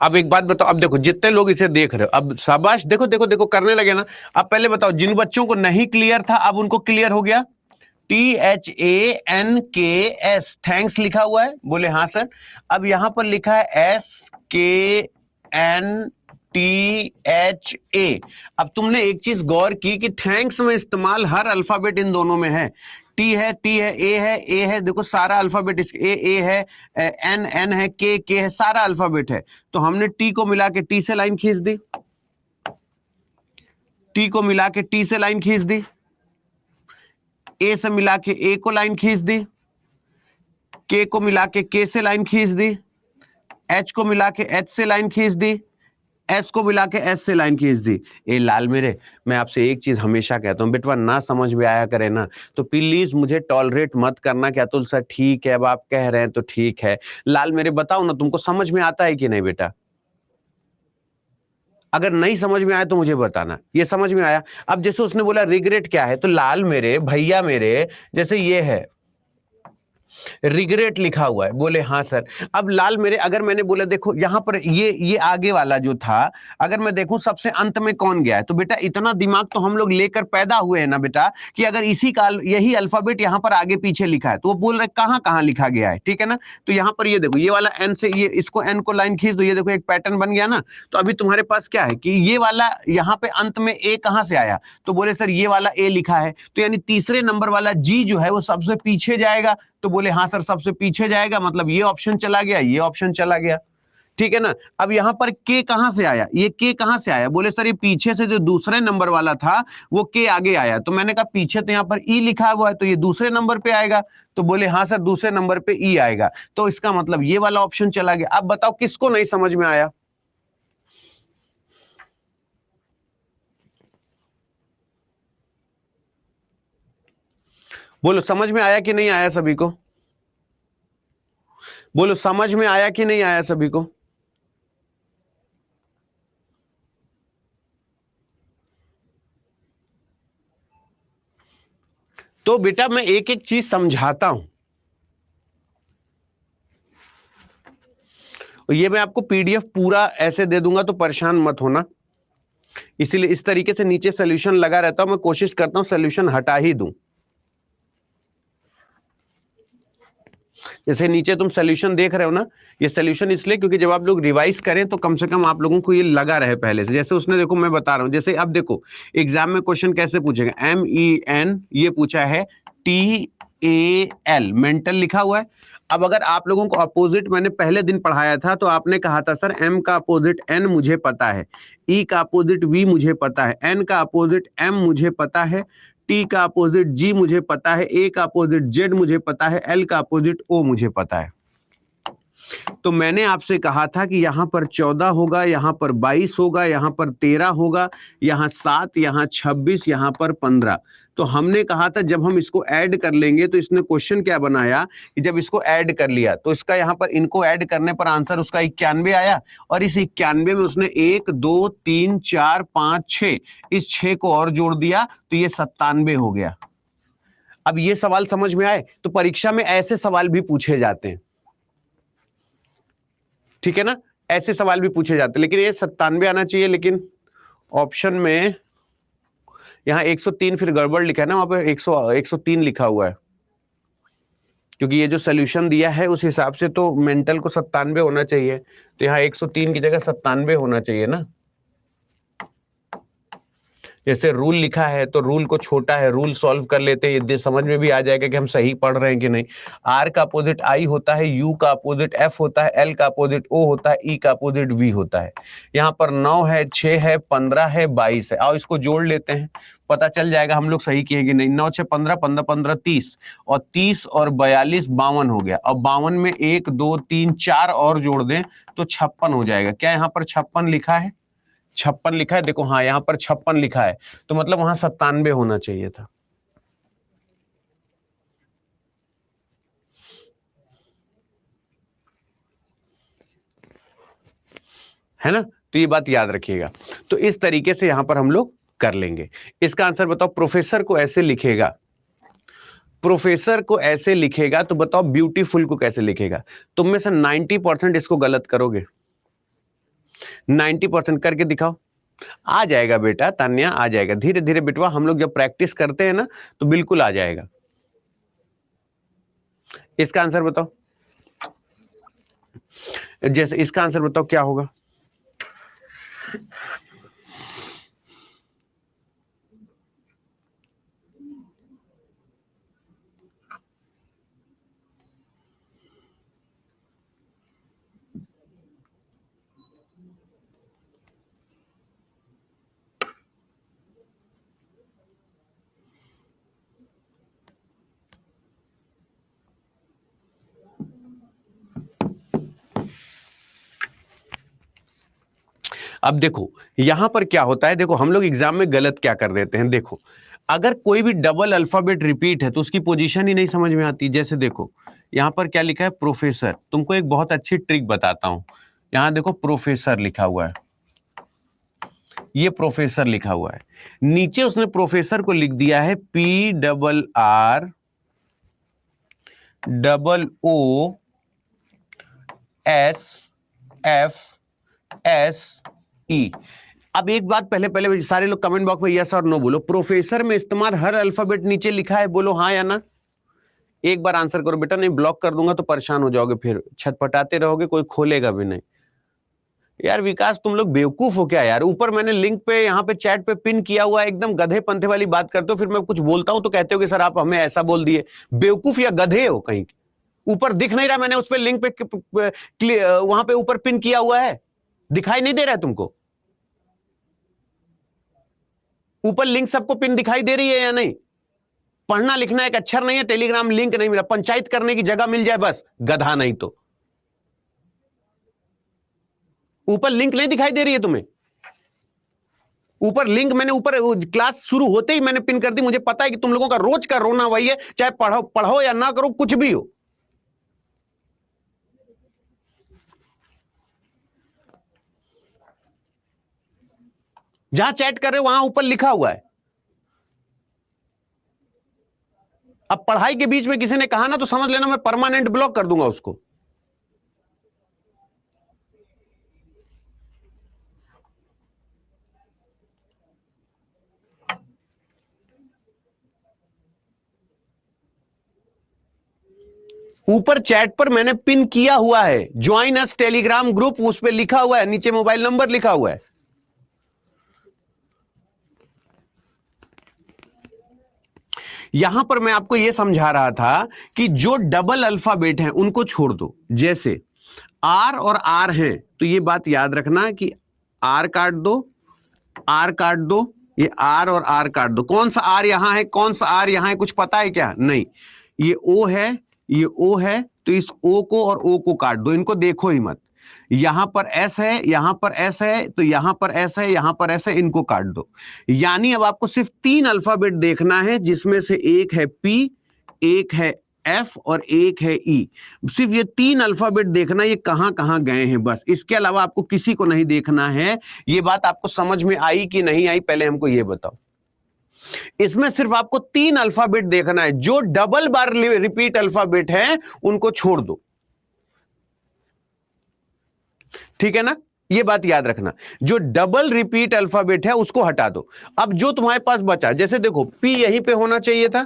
अब एक बात बताओ, अब देखो जितने लोग इसे देख रहे हो, अब शाबाश, देखो देखो देखो करने लगे ना। अब पहले बताओ, जिन बच्चों को नहीं क्लियर था अब उनको क्लियर हो गया। THANKS, थैंक्स लिखा हुआ है, बोले हाँ सर। अब यहां पर लिखा है SKN THA। अब तुमने एक चीज गौर की कि थैंक्स में इस्तेमाल हर अल्फाबेट इन दोनों में है। T है, A है, देखो सारा अल्फाबेट A है, N है, K है, सारा अल्फाबेट है। तो हमने T को मिला के T से लाइन खींच दी, T को मिला के T से लाइन खींच दी, A से मिला के A को लाइन खींच दी, K को मिला के K से लाइन खींच दी, H को मिला के H से लाइन खींच दी, S को मिला के S से लाइन खींच दी। ए लाल मेरे, मैं आपसे एक चीज हमेशा कहता हूं बेटवा, ना समझ में आया करे ना तो प्लीज मुझे टॉलरेट मत करना। क्या अतुल सर ठीक है, अब आप कह रहे हैं तो ठीक है। लाल मेरे बताओ ना, तुमको समझ में आता है कि नहीं बेटा? अगर नहीं समझ में आया तो मुझे बताना। ये समझ में आया? अब जैसे उसने बोला रिग्रेट क्या है, तो लाल मेरे भैया मेरे, जैसे ये है रिग्रेट लिखा हुआ है, बोले हाँ सर। अब लाल मेरे, अगर मैंने बोला देखो यहां पर ये आगे वाला जो था, अगर मैं देखूं सबसे अंत में कौन गया है, तो बेटा इतना दिमाग तो हम लोग लेकर पैदा हुए हैं ना बेटा, कि अगर इसी का यही अल्फाबेट यहां पर आगे पीछे लिखा है तो वो बोल रहे कहां कहां लिखा गया है, ठीक है ना। तो यहां पर ये देखो, ये वाला एन से ये इसको एन को लाइन खींच दो, ये देखो एक पैटर्न बन गया ना। तो अभी तुम्हारे पास क्या है कि ये वाला यहां पे अंत में ए कहां से आया, तो बोले सर ये वाला ए लिखा है, तो यानी तीसरे नंबर वाला जी जो है वो सबसे पीछे जाएगा। तो बोले हाँ सर सबसे पीछे जाएगा, मतलब ये ऑप्शन चला गया, ये ऑप्शन चला गया, ठीक है ना। अब यहां पर के कहां से आया, ये के कहां से आया, बोले सर ये पीछे से जो दूसरे नंबर वाला था वो के आगे आया। तो मैंने कहा पीछे तो यहां पर ई लिखा हुआ है, तो ये दूसरे नंबर पे आएगा। तो बोले हाँ सर दूसरे नंबर पे ई आएगा, तो इसका मतलब ये वाला ऑप्शन चला गया। अब बताओ किसको नहीं समझ में आया? बोलो समझ में आया कि नहीं आया सभी को? बोलो समझ में आया कि नहीं आया सभी को? तो बेटा मैं एक एक चीज समझाता हूं, ये मैं आपको पीडीएफ पूरा ऐसे दे दूंगा तो परेशान मत होना, इसीलिए इस तरीके से नीचे सोल्यूशन लगा रहता हूं। मैं कोशिश करता हूं सोल्यूशन हटा ही दूं। जैसे नीचे तुम सोल्यूशन देख रहे हो ना, ये सोल्यूशन इसलिए क्योंकि जब आप लोग रिवाइज करें तो कम से कम आप लोगों को ये लगा रहे पहले से। जैसे उसने देखो मैं बता रहा हूं, जैसे अब देखो एग्जाम में क्वेश्चन कैसे पूछेगा, MEN ये पूछा है, TAL मेंटल लिखा हुआ है। अब अगर आप लोगों को अपोजिट मैंने पहले दिन पढ़ाया था तो आपने कहा था सर M का अपोजिट N मुझे पता है, E का अपोजिट V मुझे पता है, N का अपोजिट M मुझे पता है, T का अपोजिट G मुझे पता है, A का अपोजिट Z मुझे पता है, L का अपोजिट O मुझे पता है। तो मैंने आपसे कहा था कि यहां पर 14 होगा, यहां पर 22 होगा, यहां पर 13 होगा, यहां 7, यहां 26, यहां पर 15। तो हमने कहा था जब हम इसको ऐड कर लेंगे, तो इसने क्वेश्चन क्या बनाया कि जब इसको ऐड कर लिया तो इसका यहां पर इनको ऐड करने पर आंसर उसका 91 आया, और इस 91 में उसने 1 2 3 4 5 6 इस 6 को और जोड़ दिया, तो ये 97 हो गया। अब ये सवाल समझ में आए? तो परीक्षा में ऐसे सवाल भी पूछे जाते हैं, ठीक है ना, ऐसे सवाल भी पूछे जाते हैं। लेकिन ये 97 आना चाहिए, लेकिन ऑप्शन में यहां 103 फिर गड़बड़ लिखा है ना, वहां पे 103 लिखा हुआ है, क्योंकि ये जो सोल्यूशन दिया है उस हिसाब से तो मेंटल को 97 होना चाहिए, तो यहाँ 103 की जगह 97 होना चाहिए ना। जैसे रूल लिखा है तो रूल को छोटा है, रूल सॉल्व कर लेते हैं, ये समझ में भी आ जाएगा कि हम सही पढ़ रहे हैं कि नहीं। आर का अपोजिट आई होता है, यू का अपोजिट एफ होता है, एल का अपोजिट ओ होता है, ई का अपोजिट वी होता है। यहाँ पर 9 है, 6 है, 15 है, 22 है। आओ इसको जोड़ लेते हैं, पता चल जाएगा हम लोग सही किए कि नहीं। 9 6 15, 15 15 30, और 30 और 42 52 हो गया। और 52 में 1 2 3 4 और जोड़ दें तो 56 हो जाएगा। क्या यहाँ पर 56 लिखा है? 56 लिखा है, देखो हाँ यहाँ पर 56 लिखा है, तो मतलब वहां 97 होना चाहिए था, है ना। तो ये बात याद रखिएगा। तो इस तरीके से यहां पर हम लोग कर लेंगे। इसका आंसर बताओ, प्रोफेसर को ऐसे लिखेगा, प्रोफेसर को ऐसे लिखेगा, तो बताओ ब्यूटीफुल को कैसे लिखेगा? तुम में से 90% इसको गलत करोगे, 90% करके दिखाओ। आ जाएगा बेटा तान्या, आ जाएगा धीरे धीरे बेटवा, हम लोग जब प्रैक्टिस करते हैं ना तो बिल्कुल आ जाएगा। इसका आंसर बताओ, जैसे इसका आंसर बताओ क्या होगा? अब देखो यहां पर क्या होता है, देखो हम लोग एग्जाम में गलत क्या कर देते हैं। देखो अगर कोई भी डबल अल्फाबेट रिपीट है तो उसकी पोजीशन ही नहीं समझ में आती। जैसे देखो यहां पर क्या लिखा है, प्रोफेसर। तुमको एक बहुत अच्छी ट्रिक बताता हूं। यहां देखो प्रोफेसर लिखा हुआ है, ये प्रोफेसर लिखा हुआ है, नीचे उसने प्रोफेसर को लिख दिया है PROFESSE। अब एक बात पहले पहले सारे लोग कमेंट बॉक्स में यस और नो बोलो, प्रोफेसर में इस्तेमाल हर अल्फाबेट नीचे लिखा है, बोलो हाँ या ना। एक बार आंसर करो बेटा, नहीं ब्लॉक कर दूंगा तो परेशान हो जाओगे, फिर छटपटाते रहोगे, कोई खोलेगा भी नहीं। यार विकास तुम लोग बेवकूफ हो क्या यार। ऊपर मैंने लिंक पे यहाँ पे चैट पे पिन किया हुआ है, एकदम गधे पंथे वाली बात करते हो, फिर मैं कुछ बोलता हूं तो कहते हो कि सर आप हमें ऐसा बोल दिए। बेवकूफ या गधे हो कहीं। ऊपर दिख नहीं रहा, मैंने उस पर लिंक पे वहां पे ऊपर पिन किया हुआ है, दिखाई नहीं दे रहा है तुमको? ऊपर लिंक सबको पिन दिखाई दे रही है या नहीं? पढ़ना लिखना एक अक्षर नहीं है, टेलीग्राम लिंक नहीं मिला, पंचायत करने की जगह मिल जाए बस, गधा नहीं तो। ऊपर लिंक नहीं दिखाई दे रही है तुम्हें? ऊपर लिंक मैंने ऊपर क्लास शुरू होते ही मैंने पिन कर दी। मुझे पता है कि तुम लोगों का रोज का रोना वही है, चाहे पढ़ो पढ़ो या ना करो, कुछ भी हो। जहां चैट कर रहे हो वहां ऊपर लिखा हुआ है। अब पढ़ाई के बीच में किसी ने कहा ना तो समझ लेना मैं परमानेंट ब्लॉक कर दूंगा उसको। ऊपर चैट पर मैंने पिन किया हुआ है, ज्वाइन अस टेलीग्राम ग्रुप, उस पर लिखा हुआ है, नीचे मोबाइल नंबर लिखा हुआ है। यहां पर मैं आपको यह समझा रहा था कि जो डबल अल्फाबेट हैं उनको छोड़ दो। जैसे आर और आर है तो ये बात याद रखना कि आर काट दो, आर काट दो, ये आर और आर काट दो। कौन सा आर यहां है, कौन सा आर यहां है, कुछ पता है क्या? नहीं। ये ओ है, ये ओ है, तो इस ओ को और ओ को काट दो, इनको देखो ही मत। यहां पर एस है, यहां पर एस है, तो यहां पर एस है, यहां पर एस है, इनको काट दो। यानी अब आपको सिर्फ 3 अल्फाबेट देखना है, जिसमें से एक है पी, एक है एफ और एक है ई। सिर्फ ये 3 अल्फाबेट देखना, ये कहां कहां गए हैं बस, इसके अलावा आपको किसी को नहीं देखना है। ये बात आपको समझ में आई कि नहीं आई, पहले हमको ये बताओ। इसमें सिर्फ आपको 3 अल्फाबेट देखना है, जो डबल बार रिपीट अल्फाबेट है उनको छोड़ दो, ठीक है ना? ये बात याद रखना, जो डबल रिपीट अल्फाबेट है उसको हटा दो। अब जो तुम्हारे पास बचा, जैसे देखो पी यहीं पे होना चाहिए था,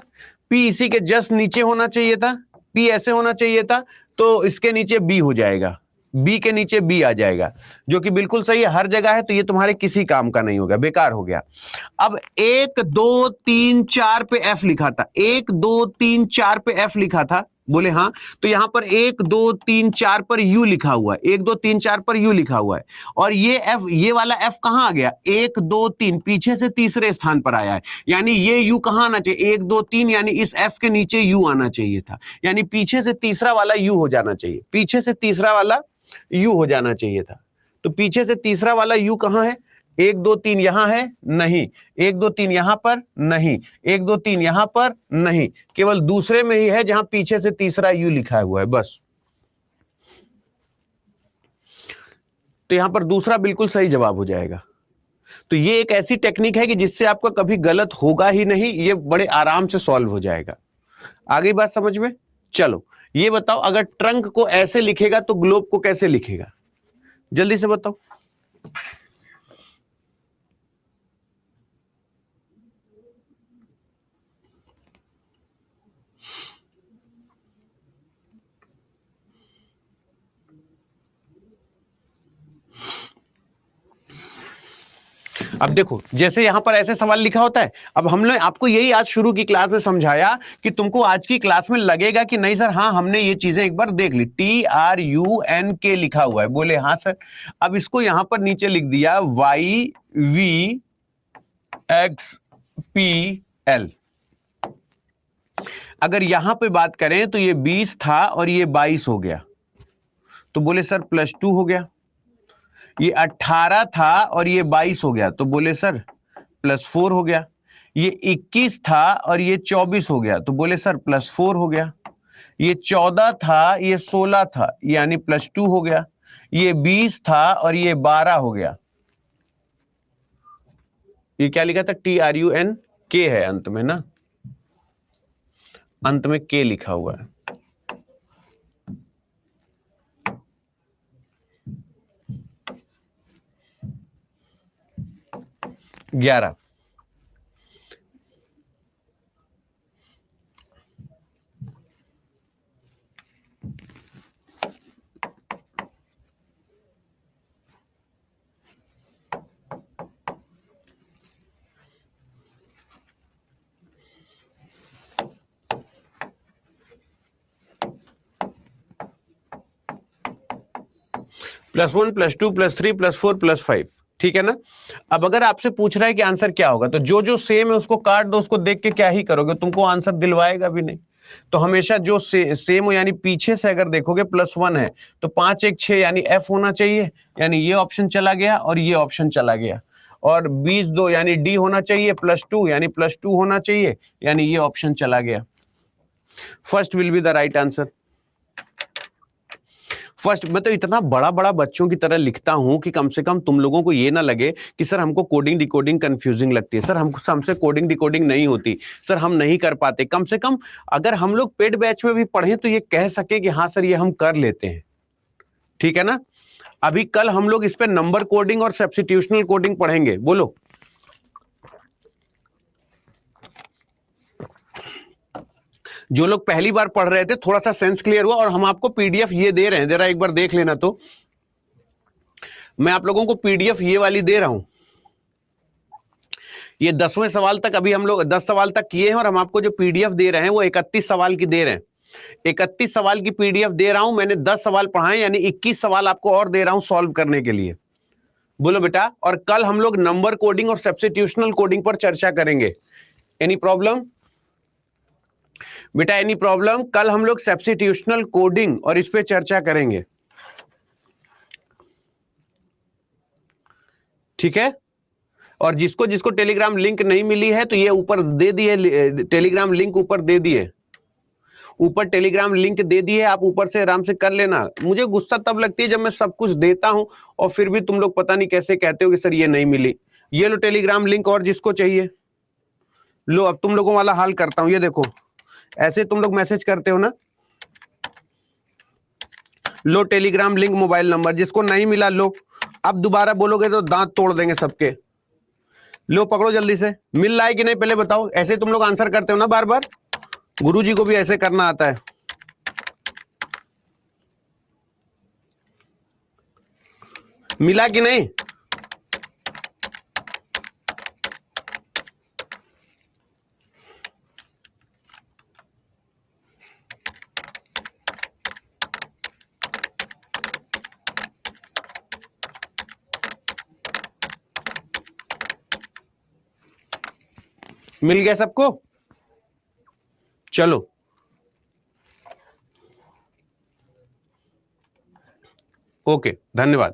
पी इसी के जस्ट नीचे होना चाहिए था, पी ऐसे होना चाहिए था, तो इसके नीचे बी हो जाएगा, बी के नीचे बी आ जाएगा, जो कि बिल्कुल सही है, हर जगह है, तो ये तुम्हारे किसी काम का नहीं होगा, बेकार हो गया। अब 1 2 3 4 पे एफ लिखा था, 1 2 3 4 पे एफ लिखा था, बोले हाँ, तो यहां पर 1 2 3 4 पर यू लिखा हुआ है, 1 2 3 4 पर यू लिखा हुआ है। और ये एफ, ये वाला एफ कहां आ गया? 1 2 3 पीछे से तीसरे स्थान पर आया है, यानी ये यू कहां आना चाहिए? 1 2 3, यानी इस एफ के नीचे यू आना चाहिए था, यानी पीछे से तीसरा वाला यू हो जाना चाहिए, पीछे से तीसरा वाला यू हो जाना चाहिए था। तो पीछे से तीसरा वाला यू कहां है? 1 2 3 यहां है? नहीं। 1 2 3 यहां पर? नहीं। 1 2 3 यहां पर? नहीं। केवल दूसरे में ही है जहां पीछे से तीसरा यू लिखा हुआ है, बस। तो यहां पर दूसरा बिल्कुल सही जवाब हो जाएगा। तो ये एक ऐसी टेक्निक है कि जिससे आपका कभी गलत होगा ही नहीं, ये बड़े आराम से सॉल्व हो जाएगा। आगे बात समझ में? चलो ये बताओ, अगर ट्रंक को ऐसे लिखेगा तो ग्लोब को कैसे लिखेगा? जल्दी से बताओ। अब देखो जैसे यहां पर ऐसे सवाल लिखा होता है, अब हमने आपको यही आज शुरू की क्लास में समझाया कि तुमको आज की क्लास में लगेगा कि नहीं सर, हाँ हमने ये चीजें एक बार देख ली, TRUNK लिखा हुआ है, बोले हाँ सर। अब इसको यहां पर नीचे लिख दिया YVXPL। अगर यहां पे बात करें तो ये 20 था और ये 22 हो गया, तो बोले सर +2 हो गया। ये 18 था और ये 22 हो गया, तो बोले सर +4 हो गया। ये 21 था और ये 24 हो गया, तो बोले सर +4 हो गया। ये 14 था, ये 16 था, यानी +2 हो गया। ये 20 था और ये 12 हो गया। ये क्या लिखा था? TRUNK है अंत में ना, अंत में K लिखा हुआ है। 11। +1 +2 +3 +4 +5, ठीक है ना। अब अगर आपसे पूछ रहा है कि आंसर क्या होगा, तो जो जो सेम है उसको काट दो, उसको देख के क्या ही करोगे, तुमको आंसर दिलवाएगा भी नहीं। तो हमेशा जो सेम हो, यानी पीछे से अगर देखोगे +1 है तो 5 1 6 यानी F होना चाहिए, यानी ये ऑप्शन चला गया और ये ऑप्शन चला गया। और 20 2 यानी D होना चाहिए, +2 यानी +2 होना चाहिए, यानी ये ऑप्शन चला गया। First will be the right answer. First, मैं तो इतना बड़ा बड़ा बच्चों की तरह लिखता हूं कि कम से कम तुम लोगों को ये ना लगे कि सर हमको कोडिंग डिकोडिंग कंफ्यूजिंग लगती है, सर हमसे कोडिंग डिकोडिंग नहीं होती, सर हम नहीं कर पाते। कम से कम अगर हम लोग पेड बैच में भी पढ़े तो ये कह सके कि हाँ सर ये हम कर लेते हैं, ठीक है ना। अभी कल हम लोग इस पे नंबर कोडिंग और सब्स्टिट्यूशनल कोडिंग पढ़ेंगे। बोलो जो लोग पहली बार पढ़ रहे थे, थोड़ा सा सेंस क्लियर हुआ, और हम आपको पीडीएफ ये दे रहे हैं, जरा एक बार देख लेना। तो मैं आप लोगों को पीडीएफ ये वाली दे रहा हूं, ये 10वें सवाल तक अभी हम लोग 10 सवाल तक किए हैं, और हम आपको जो पीडीएफ दे रहे हैं वो 31 सवाल की दे रहे हैं। 31 सवाल की पीडीएफ दे रहा हूं, मैंने 10 सवाल पढ़ाए, यानी 21 सवाल आपको और दे रहा हूं सॉल्व करने के लिए। बोलो बेटा, और कल हम लोग नंबर कोडिंग और सब्स्टिट्यूशनल कोडिंग पर चर्चा करेंगे। एनी प्रॉब्लम बेटा, एनी प्रॉब्लम? कल हम लोग सब्स्टिट्यूशनल कोडिंग और इस पे चर्चा करेंगे, ठीक है। और जिसको जिसको टेलीग्राम लिंक नहीं मिली है तो ये ऊपर दे दिए, टेलीग्राम लिंक ऊपर दे दिए, ऊपर टेलीग्राम लिंक दे दिए, आप ऊपर से आराम से कर लेना। मुझे गुस्सा तब लगती है जब मैं सब कुछ देता हूं और फिर भी तुम लोग पता नहीं कैसे कहते हो कि सर ये नहीं मिली। ये लो टेलीग्राम लिंक, और जिसको चाहिए लो। अब तुम लोगों वाला हाल करता हूं, ये देखो, ऐसे तुम लोग मैसेज करते हो ना, लो टेलीग्राम लिंक, मोबाइल नंबर, जिसको नहीं मिला लो। अब दोबारा बोलोगे तो दांत तोड़ देंगे सबके। लो पकड़ो जल्दी से। मिल रहा है कि नहीं पहले बताओ। ऐसे तुम लोग आंसर करते हो ना बार बार, गुरुजी को भी ऐसे करना आता है। मिला कि नहीं? मिल गया सबको? चलो, ओके, धन्यवाद।